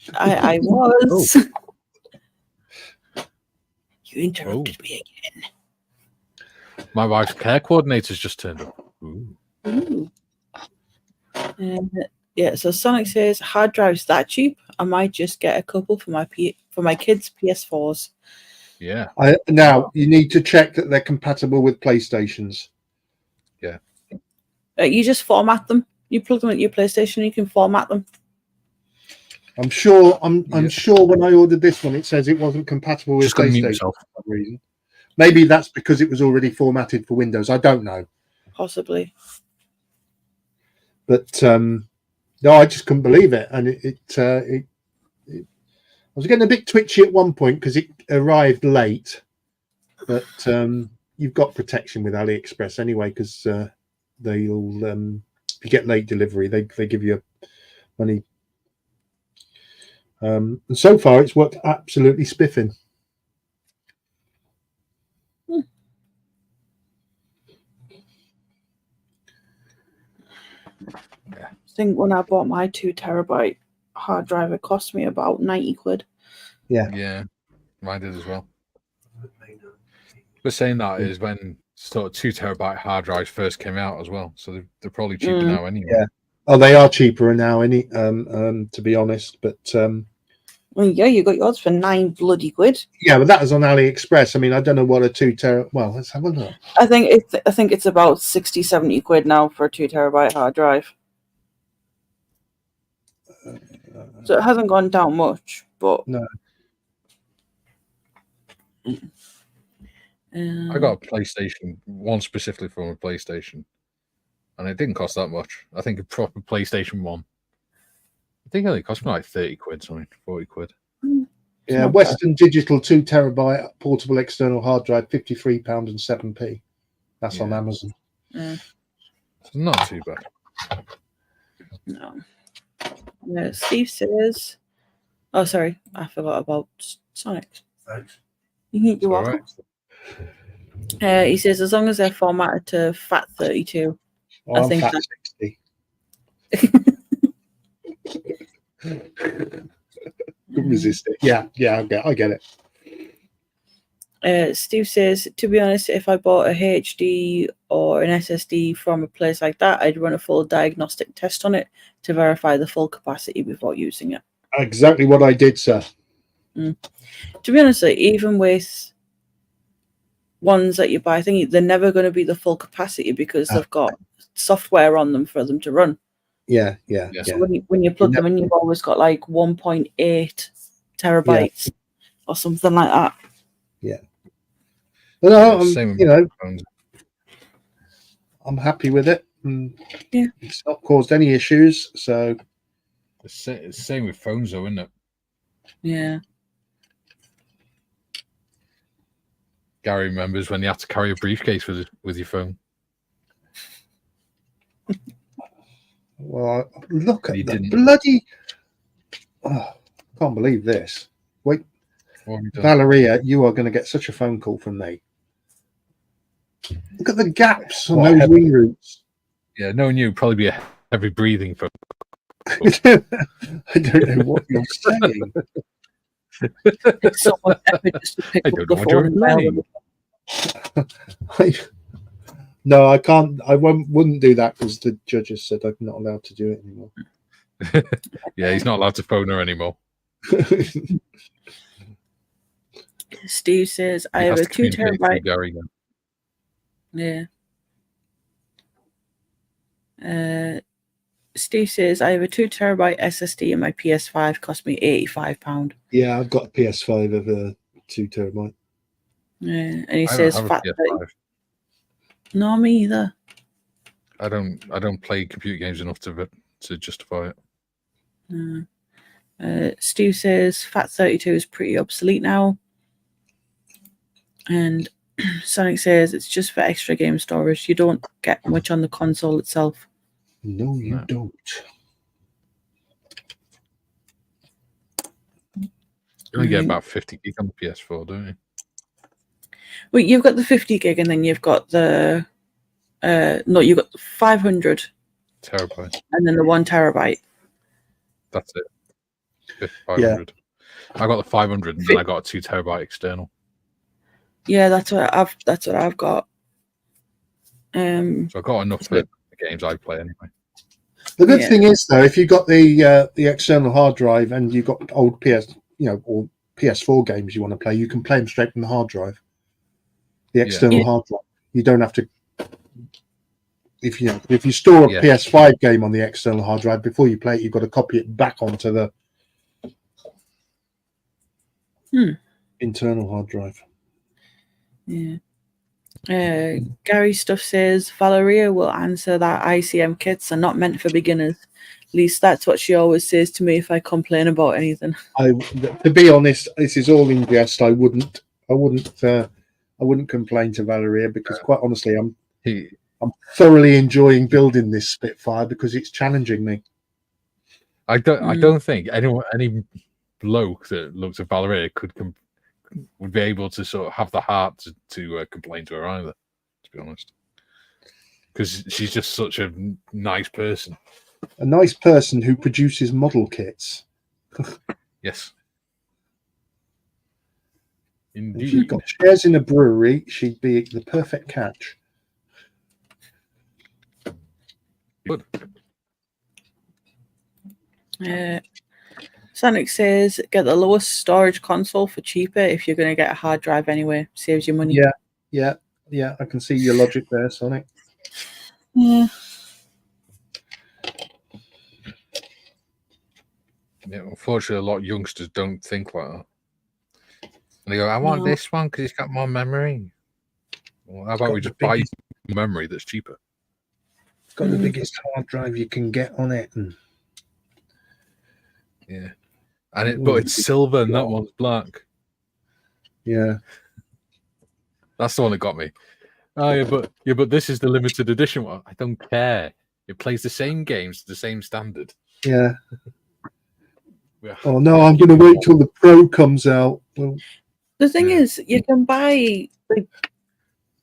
drive. I was. You interrupted me again. My wife's care coordinator's just turned up. Ooh. Ooh. Yeah, so Sonic says, hard drives that cheap? I might just get a couple for my kids' PS4s. Yeah. Now you need to check that they're compatible with PlayStations. You just format them. You plug them into your PlayStation. You can format them. I'm sure. I'm Yeah. sure when I ordered this one, it says it wasn't compatible with Just gonna mute PlayStation yourself. for some reason. Maybe that's because it was already formatted for Windows. I don't know, Possibly. but no, I just couldn't believe it, and I was getting a bit twitchy at one point because it arrived late, but you've got protection with AliExpress anyway because they'll if you get late delivery, they give you money. And so far, it's worked absolutely spiffing. I think when I bought my 2 terabyte hard drive, it cost me about 90 quid. Yeah, mine did as well. But saying that is when sort of 2 terabyte hard drives first came out as well, so they're probably cheaper now anyway. Yeah. Oh, they are cheaper now, to be honest. But Well, yeah, you got yours for 9 bloody quid. yeah, but that was on AliExpress. I mean, I don't know what a 2 tera. Well, let's have a look. I think it's about 60, 70 quid now for a 2 terabyte hard drive. So it hasn't gone down much, but No. I got a PlayStation, one specifically from a PlayStation, and it didn't cost that much. I think a proper PlayStation 1. I think it only cost me like 30 quid, something, 40 quid. Yeah, Western Digital 2 terabyte portable external hard drive, £53.07. That's on Amazon. It's not too bad. No. Steve says, "Oh, sorry, I forgot about Sonic." Thanks. You're welcome. Right. He says, as long as they're formatted to FAT32, Oh, I I'm think fat that- 60. Couldn't resist it. Yeah, I get it. Steve says, to be honest, if I bought a HD or an SSD from a place like that, I'd run a full diagnostic test on it to verify the full capacity before using it. Exactly what I did, sir. To be honest, even with ones that you buy, I think they're never going to be the full capacity because they've got software on them for them to run. Yeah. So when you plug them in, you've always got like 1.8 terabytes or something like that. Yeah. No, Same with phones. I'm happy with it. Yeah. It's not caused any issues, so It's the same with phones, though, isn't it? Yeah. Gary remembers when you had to carry a briefcase with your phone. well, look at You the didn't. bloody. Oh, can't believe this. Wait, What have you done? Valeria, you are going to get such a phone call from me. Look at the gaps on What, those wing roots. Yeah, knowing you would probably be a heavy breathing phone. I don't know what you're saying. It's someone epic just to pick I up don't the know what phone you're and dial saying. them. No, I can't. I wouldn't do that because the judges said I'm not allowed to do it anymore. Yeah, he's not allowed to phone her anymore. Steve says, I He have has a to 2 communicate through terabyte. Gary now. Yeah. Steve says, I have a 2 terabyte SSD and my PS5 cost me £85. Yeah, I've got a PS5 of a 2 terabyte. Yeah. And he I says, don't have a fat PS5. No, me either. I don't play computer games enough to justify it. Steve says, FAT32 is pretty obsolete now. And Sonic says, it's just for extra game storage. You don't get much on the console itself. No, you No. don't. You only get about 50 gig on the PS4, don't you? Well, you've got the 50 gig and then you've got the no, you've got 500 Terabyte. and then the 1 terabyte. That's it. 500. I got the 500 and then I got a 2 terabyte external. Yeah, that's what I've got. So I got enough for the games I play anyway. The good thing is, though, if you've got the external hard drive and you've got old or PS4 games you want to play, you can play them straight from the hard drive, the external hard drive. You don't have to. If you store a PS5 game on the external hard drive before you play it, you've got to copy it back onto the internal hard drive. Yeah. Gary Stuff says Valeria will answer that ICM kits are not meant for beginners. At least that's what she always says to me if I complain about anything. To be honest, this is all in jest. I wouldn't complain to Valeria because, quite honestly, I'm thoroughly enjoying building this Spitfire because it's challenging me. I don't think any bloke that looks at Valeria would be able to sort of have the heart to complain to her either, to be honest, because she's just such a nice person. A nice person who produces model kits. Yes. Indeed. If she'd got shares in a brewery, she'd be the perfect catch. Good. Sonic says, get the lowest storage console for cheaper if you're going to get a hard drive anyway. Saves you money. Yeah. I can see your logic there, Sonic. Yeah. Yeah, unfortunately, a lot of youngsters don't think like that. And they go, I want this one because it's got more memory. Well, how about we just buy memory that's cheaper? It's got the biggest hard drive you can get on it. Yeah. But it's silver and that one's black. Yeah. That's the one that got me. Oh, yeah, but this is the limited edition one. I don't care. It plays the same games to the same standard. Yeah. Oh no, I'm going to wait till the Pro comes out. Well, the thing is, you can buy like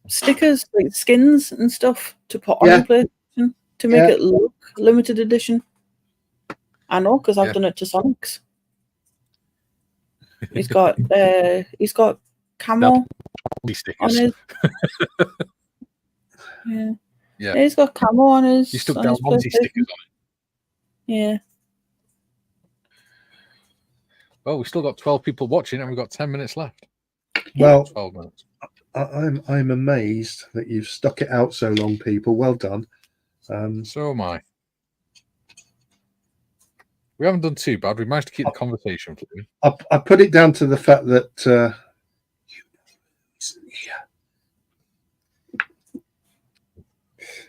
stickers, like skins and stuff to put on your PlayStation to make it look limited edition. I know because I've done it to Sonic's. He's got camo on his. Yeah, he's got camo on his. He's still got Monty stickers on it. Yeah. Well, we've still got 12 people watching and we've got 10 minutes left. Well, 12 minutes. I'm amazed that you've stuck it out so long, people. Well done. So am I. We haven't done too bad. We managed to keep the conversation flowing. I put it down to the fact that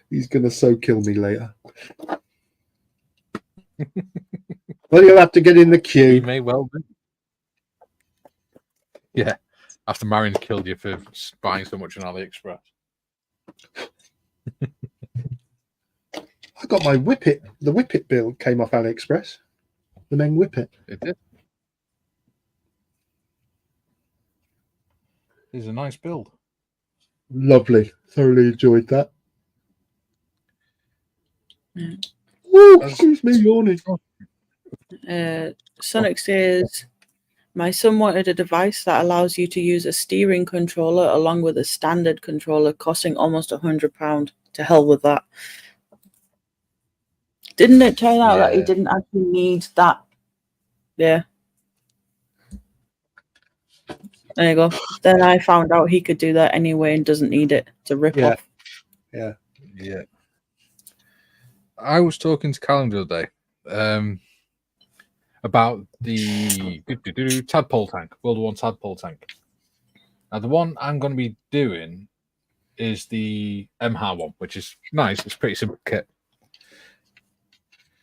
he's going to so kill me later. Well, you'll have to get in the queue. He may well be. Yeah, after Marion killed you for buying so much on AliExpress. I got my Whippet. The Whippet build came off AliExpress. The main Whippet. It did. It's a nice build. Lovely. Thoroughly enjoyed that. Woo, excuse me, yawning. Sonic says, my son wanted a device that allows you to use a steering controller along with a standard controller costing almost £100. To hell with that. Didn't it turn out that he didn't actually need that? Yeah. There you go. Then I found out he could do that anyway and doesn't need it to rip off. Yeah. I was talking to Callum the other day about the tadpole tank, World War I tadpole tank. Now, the one I'm going to be doing is the MHAR one, which is nice. It's a pretty simple kit.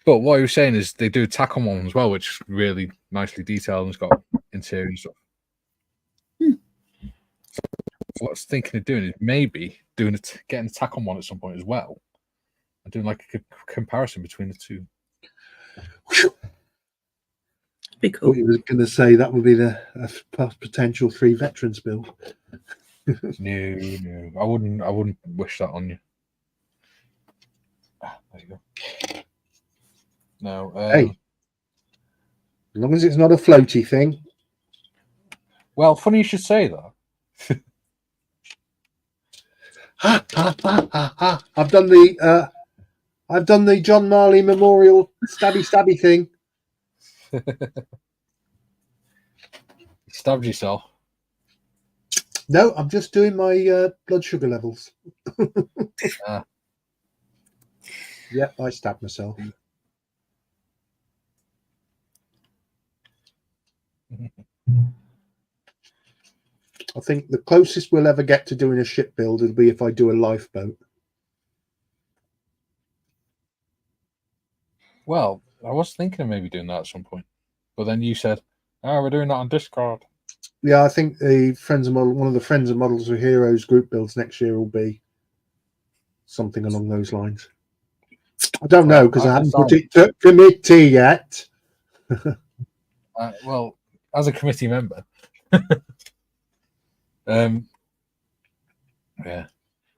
But what he was saying is they do a tack on one as well, which is really nicely detailed and it's got interior and stuff. So what I was thinking of doing is maybe getting a tack on one at some point as well and doing like a comparison between the two. Be cool. He was going to say that would be a potential 3 veterans build. No, I wouldn't wish that on you. There you go. No. Hey, as long as it's not a floaty thing. Well, funny you should say that. I've done the John Marley Memorial stabby thing. stabbed yourself? No, I'm just doing my blood sugar levels. Ah. Yep, I stabbed myself. I think the closest we'll ever get to doing a ship build will be if I do a lifeboat. Well, I was thinking of maybe doing that at some point, but then you said, "Oh, we're doing that on Discord." Yeah, I think one of the Friends of Models of Heroes group builds next year will be something along those lines. I don't know because I haven't put it to committee yet. Well, as a committee member, yeah,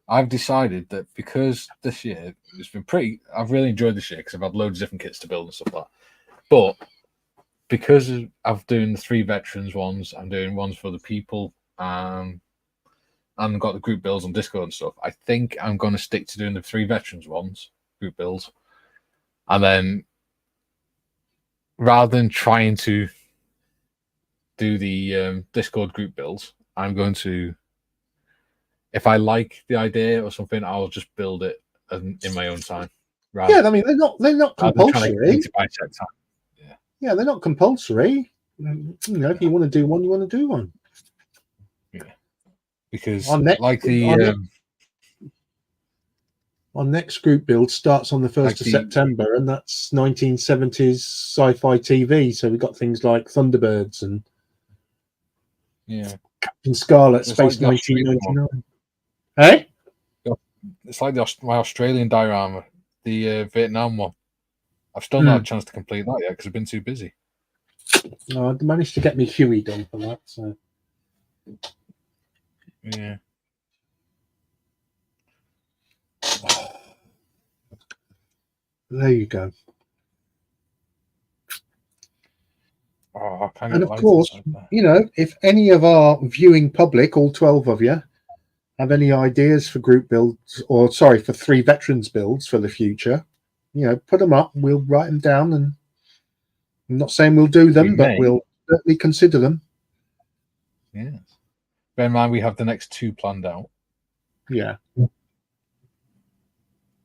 I've decided that because this year it's been I've really enjoyed this year because I've had loads of different kits to build and stuff like that. But because I'm doing the 3 veterans ones, I'm doing ones for the people, and got the group builds on Discord and stuff. I think I'm going to stick to doing the 3 veterans ones, group builds, and then rather than trying to do the Discord group builds, I'm going to, if I like the idea or something, I'll just build it in my own time. Yeah, I mean they're not compulsory. Yeah, they're not compulsory. You know, if you want to do one, you want to do one. Yeah, because our next group build starts on the 1st of September, and that's 1970s sci-fi TV. So we've got things like Thunderbirds and Captain Scarlet, Space 1999. Hey, it's like my Australian diorama, the Vietnam one. I've still not had a chance to complete that yet because I've been too busy. I managed to get me Huey done for that. So yeah. There you go. Oh, and of course, you know, if any of our viewing public, all 12 of you, have any ideas for group builds, or sorry, for 3 veterans builds for the future, you know, put them up. We'll write them down, and I'm not saying we'll do them, but we'll certainly consider them. Yeah. Bear in mind, we have the next 2 planned out. Yeah.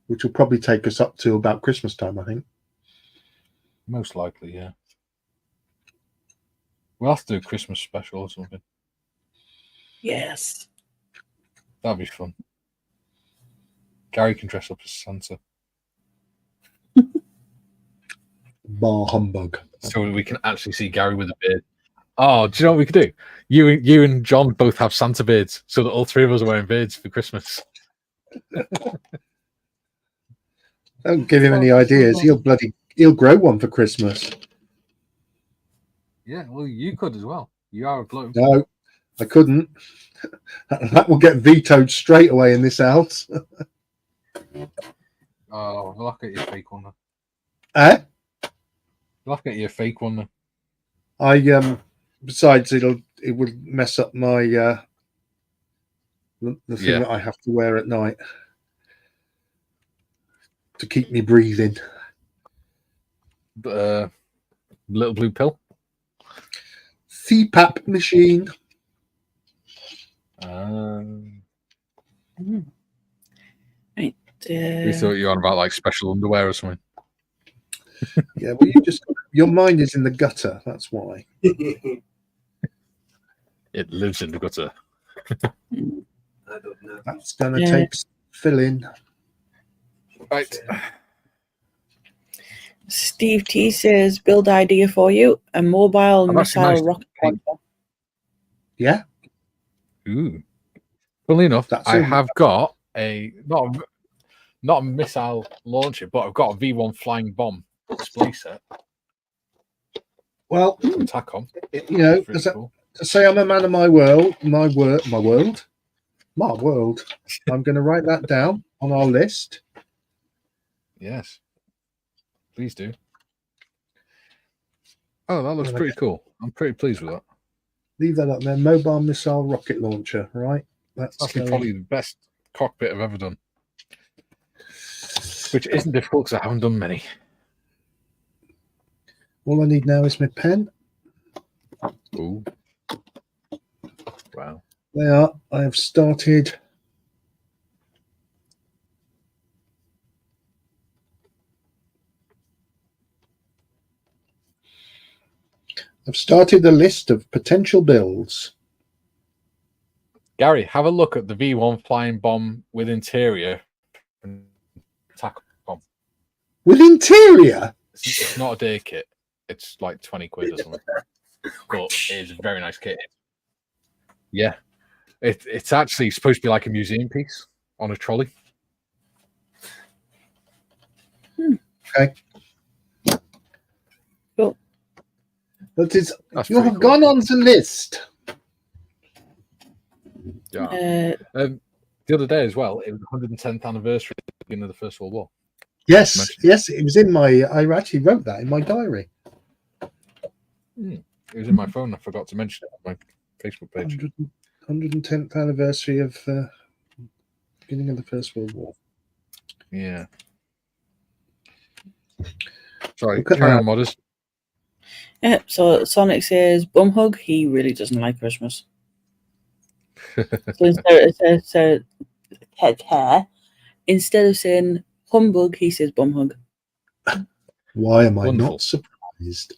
Which will probably take us up to about Christmas time, I think. Most likely, yeah. We'll have to do a Christmas special or something. Yes. That'd be fun. Gary can dress up as Santa. Bar humbug. So we can actually see Gary with a beard. Oh, do you know what we could do? You and John both have Santa beards, so that all 3 of us are wearing beards for Christmas. Don't give him any ideas. He'll grow one for Christmas. Yeah, well, you could as well. You are a bloke. No, I couldn't. That will get vetoed straight away in this house. Oh, we'll have to get you a fake one then. Eh? We'll have to get you a fake one then. Besides, it would mess up my the thing that I have to wear at night to keep me breathing. Little blue pill. CPAP machine. Right. We thought you were on about like special underwear or something. Yeah, well, your mind is in the gutter. That's why. It lives in the gutter. I don't know. That's gonna take filling. Right. Steve T says, build idea for you, a mobile missile rocket launcher. Yeah. Ooh. Funnily enough, I have got a not a missile launcher, but I've got a V1 flying bomb display set. Well, TACOM. You know, to say I'm a man of my world. I'm going to write that down on our list. Yes. Please do. Oh, that looks pretty cool. I'm pretty pleased with that. Leave that up there. Mobile missile rocket launcher, right? That's probably the best cockpit I've ever done. Which isn't difficult because I haven't done many. All I need now is my pen. Ooh. They are. I have started. I've started a list of potential builds. Gary, have a look at the V1 flying bomb with interior. Tackle bomb. With interior? It's not a day kit. It's like 20 quid or something. But it's a very nice kit. Yeah. It's actually supposed to be like a museum piece on a trolley. Okay. Cool. But it's, That's you pretty have cool. gone on the list. Yeah. The other day as well, it was the 110th anniversary of the beginning of the First World War. Yes, yes, it was in my. I actually wrote that in my diary. It was in my phone. I forgot to mention it on my Facebook page. 110th anniversary of beginning of the First World War. Yeah. Sorry, Look at carry that. on, modders. Yeah, so Sonic says bum hug. He really doesn't like Christmas. So instead of saying humbug, he says bum hug. Why am I Wonderful. not surprised?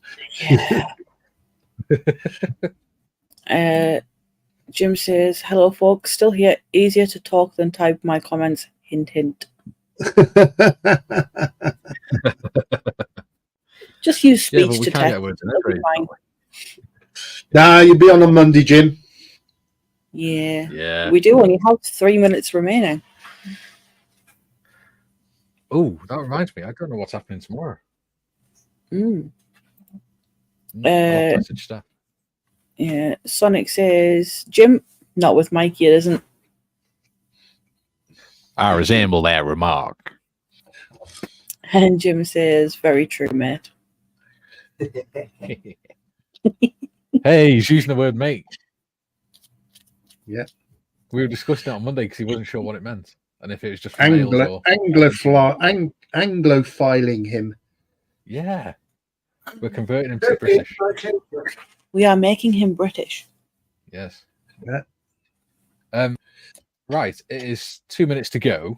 Yeah. Jim says, hello folks, still here. Easier to talk than type my comments. Hint, hint. Just use Yeah, speech but we to can't get text. words in It'll be it. fine. Nah, you'll be on Monday, Jim. Yeah. Yeah. We do only have 3 minutes remaining. Oh, that reminds me. I don't know what's happening tomorrow. Mm. I'll have to message Steph. Yeah. Sonic says, Jim, not with Mikey, it isn't. I resemble that remark. And Jim says, very true, mate. Hey, he's using the word mate. Yeah. We were discussing it on Monday because he wasn't sure what it meant. And if it was just for males or... Anglophiling him. Yeah. We're converting him to British. We are making him British. Yes. Yeah. Right. It is 2 minutes to go.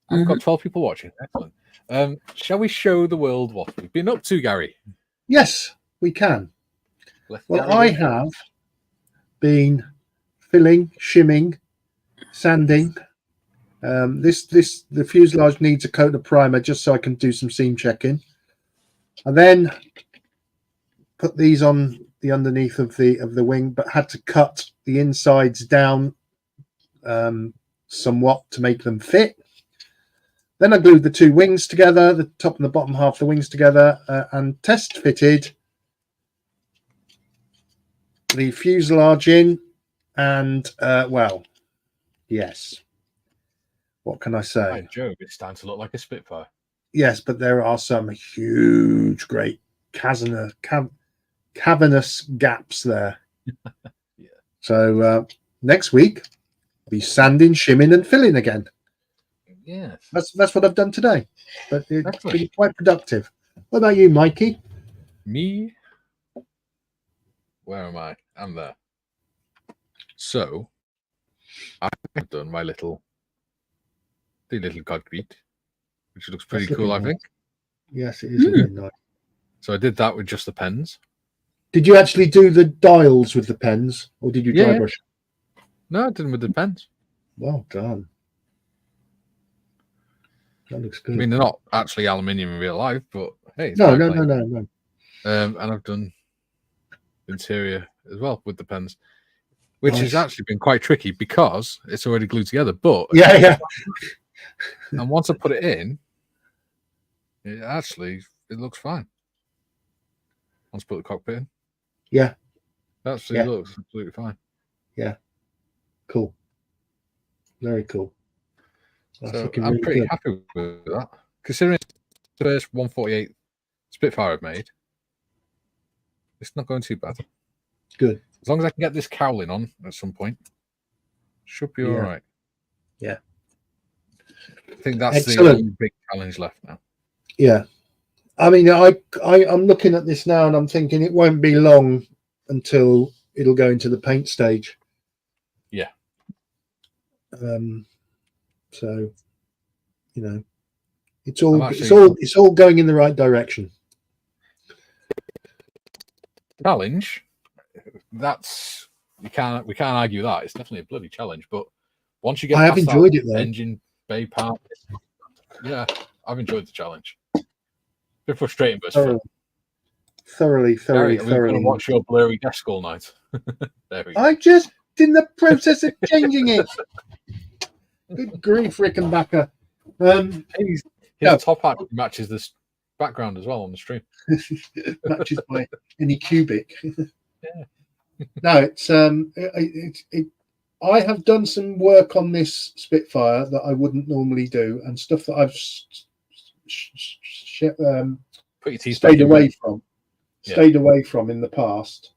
I've got 12 people watching. Excellent. Shall we show the world what we've been up to, Gary? Yes, we can. Well, Gary I go. have been filling, shimming, sanding. The fuselage needs a coat of primer just so I can do some seam checking. And then put these on the underneath of the wing, but had to cut the insides down somewhat to make them fit. Then I glued the two wings together, the top and the bottom half of the wings together, and test fitted the fuselage in. And well, yes. What can I say? By Jove, it's starting to look like a Spitfire. Yes, but there are some huge, great cavernous gaps there. Yeah. So next week, I'll be sanding, shimming, and filling again. Yes. That's what I've done today. But it's Excellent. been quite productive. What about you, Mikey? Me? Where am I? I'm there. So, I've done my the little cockpit, which looks pretty That's cool, I looking think. Yes, it is looking nice. So I did that with just the pens. Did you actually do the dials with the pens, or did you dry Yeah. brush? No, I did them with the pens. Well done. That looks I good. mean, they're not actually aluminium in real life, but hey, it's No. And I've done interior as well with the pens, which has Nice. actually been quite tricky because it's already glued together. But Yeah. and once I put it in, it looks fine. Once I put the cockpit in, Yeah. it actually looks absolutely fine. Cool. Very cool. That's So looking I'm really pretty good. happy with that. Considering it's the first 148 Spitfire I've made, it's not going too bad. Good. As long as I can get this cowling on at some point, should be all Yeah. right. Yeah. I think that's the Excellent. only big challenge left now. Yeah. I mean, I'm looking at this now and I'm thinking it won't be long until it'll go into the paint stage. Yeah. So, you know, it's all I'm it's all going in the right direction. Challenge. That's we can't argue that. It's definitely a bloody challenge. But once you get I have past enjoyed that it though. engine bay part, yeah, I've enjoyed the challenge. Bit frustrating, but it's fun. Thoroughly. Gary, are we going to watch your blurry desk all night? There we go. I just in the process of changing it. Good grief, Rickenbacker. His top hat matches this background as well on the stream. Matches by any cubic. Yeah. No, it's I have done some work on this Spitfire that I wouldn't normally do, and stuff that I've Put your teeth stayed away from. Stayed away from in the past,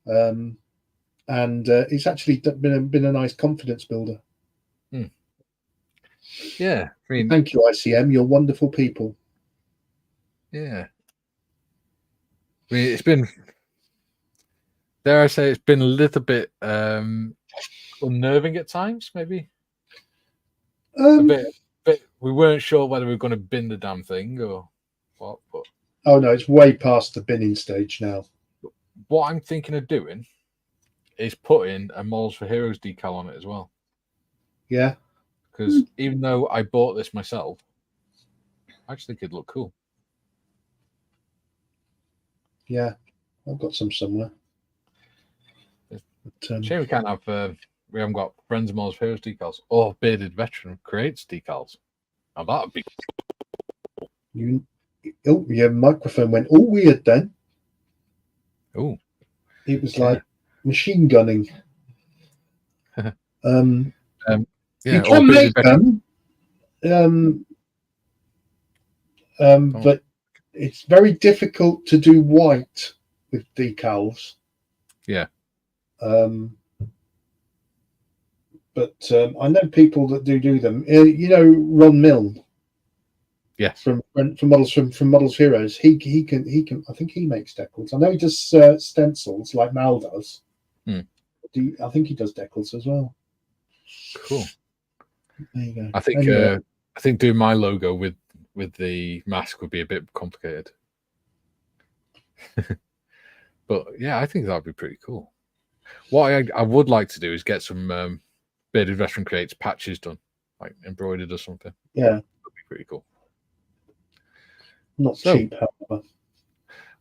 and it's actually been a nice confidence builder. Yeah, I mean, thank you, ICM. You're wonderful people. Yeah, I mean, it's been, dare I say, it's been a little bit unnerving at times. Maybe a bit. We weren't sure whether we were going to bin the damn thing or what. But oh no, it's way past the binning stage now. What I'm thinking of doing is putting a Models for Heroes decal on it as well. Yeah. Because even though I bought this myself, I just think it'd look cool. Yeah, I've got some somewhere. But, shame we can't have. We haven't got Friends of Models for Heroes decals or Bearded Veteran Creates decals. Now that would be cool. Your microphone went all weird then. Oh, it was like machine gunning. Yeah, you can make them, but it's very difficult to do white with decals. Yeah. But I know people that do them. You know, Ron Milne. Yeah. From Models Heroes, he can. I think he makes decals. I know he does stencils like Mal does. I think he does decals as well. Cool. There you go. I think doing my logo with the mask would be a bit complicated. But yeah, I think that'd be pretty cool. What I would like to do is get some Bearded Veteran Creates patches done, like embroidered or something. Yeah, that'd be pretty cool. Not cheap, however.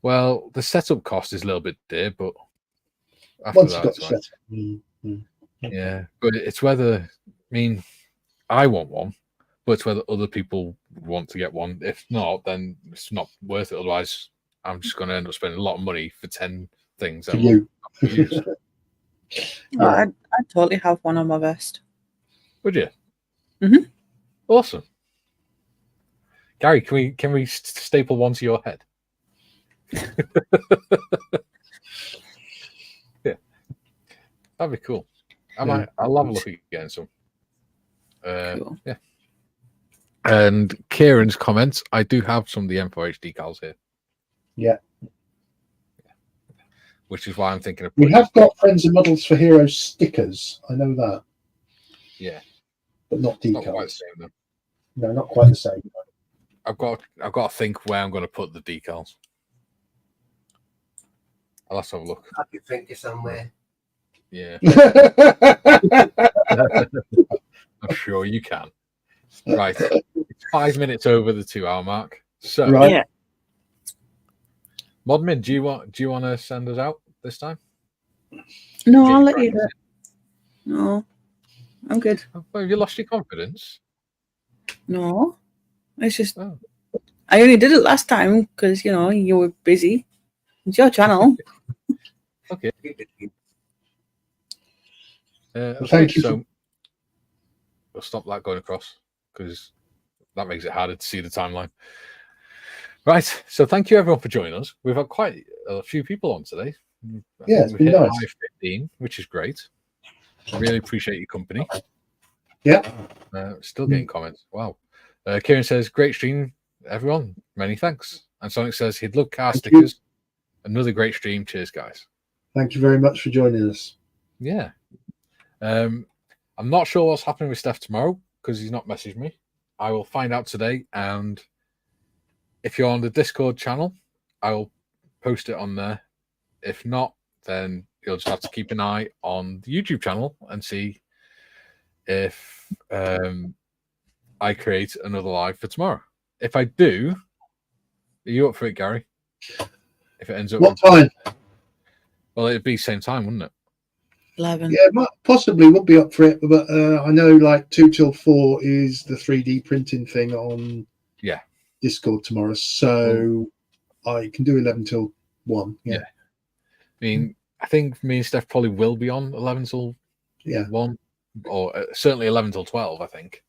Well, the setup cost is a little bit dear, but after once that, you got set up. Yeah, but it's whether, I mean, I want one, but it's whether other people want to get one. If not, then it's not worth it. Otherwise, I'm just going to end up spending a lot of money for 10 things. For you. Yeah. I'd totally have one on my vest. Would you? Mm-hmm. Awesome. Gary, can we staple one to your head? Yeah, that'd be cool. I'll have a look at getting some. Cool. Yeah. And Kieran's comments, I do have some of the M4H decals here. Yeah. Which is why I'm thinking of. We have got Friends of Models for Heroes stickers. I know that. Yeah. But not decals. Not quite the same, though. No, not quite the same. I've got to think where I'm going to put the decals. I'll have to have a look. I could think of somewhere. Yeah. I'm sure you can. Right. It's 5 minutes over the 2-hour mark. So, right. Yeah. Modmin, do you want to send us out this time? No, I'll let you do it. No, I'm good. Well, have you lost your confidence? No, it's just I only did it last time because you were busy. It's your channel. Okay. Thank you. So we'll stop that going across because that makes it harder to see the timeline. Right. So thank you everyone for joining us. We've had quite a few people on today. Yeah, it's been nice. 15, which is great. Really appreciate your company. Yeah. Still getting comments. Wow. Kieran says, great stream, everyone. Many thanks. And Sonic says he'd love car stickers. Another great stream. Cheers, guys. Thank you very much for joining us. Yeah. I I'm not sure what's happening with Steph tomorrow because he's not messaged me. I will find out today, and if you're on the Discord channel, I will post it on there. If not, then you'll just have to keep an eye on the YouTube channel and see if I create another live for tomorrow. If I do, are you up for it, Gary? If it ends up, What time? well, it'd be same time, wouldn't it? 11. Yeah, possibly would be up for it, but I know like 2 till 4 is the 3D printing thing on Discord tomorrow, so I can do 11 till 1. Yeah. I mean, I think me and Steph probably will be on 11 till 1, or certainly 11 till 12, I think.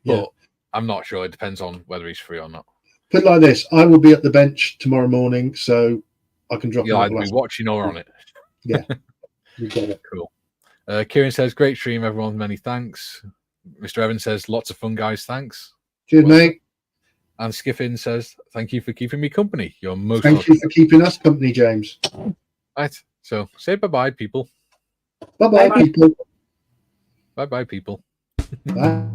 But I'm not sure. It depends on whether he's free or not. Put it like this, I will be at the bench tomorrow morning, so I can drop You'll either be watching or on it. Yeah, you got it. Cool. Kieran says, great stream, everyone. Many thanks. Mr. Evans says, lots of fun, guys. Thanks. Cheers, mate. And Skiffin says, thank you for keeping me company. You're most Thank you for keeping us company, James. Right. So say bye-bye, people. Bye-bye, people. Bye-bye, people. Bye.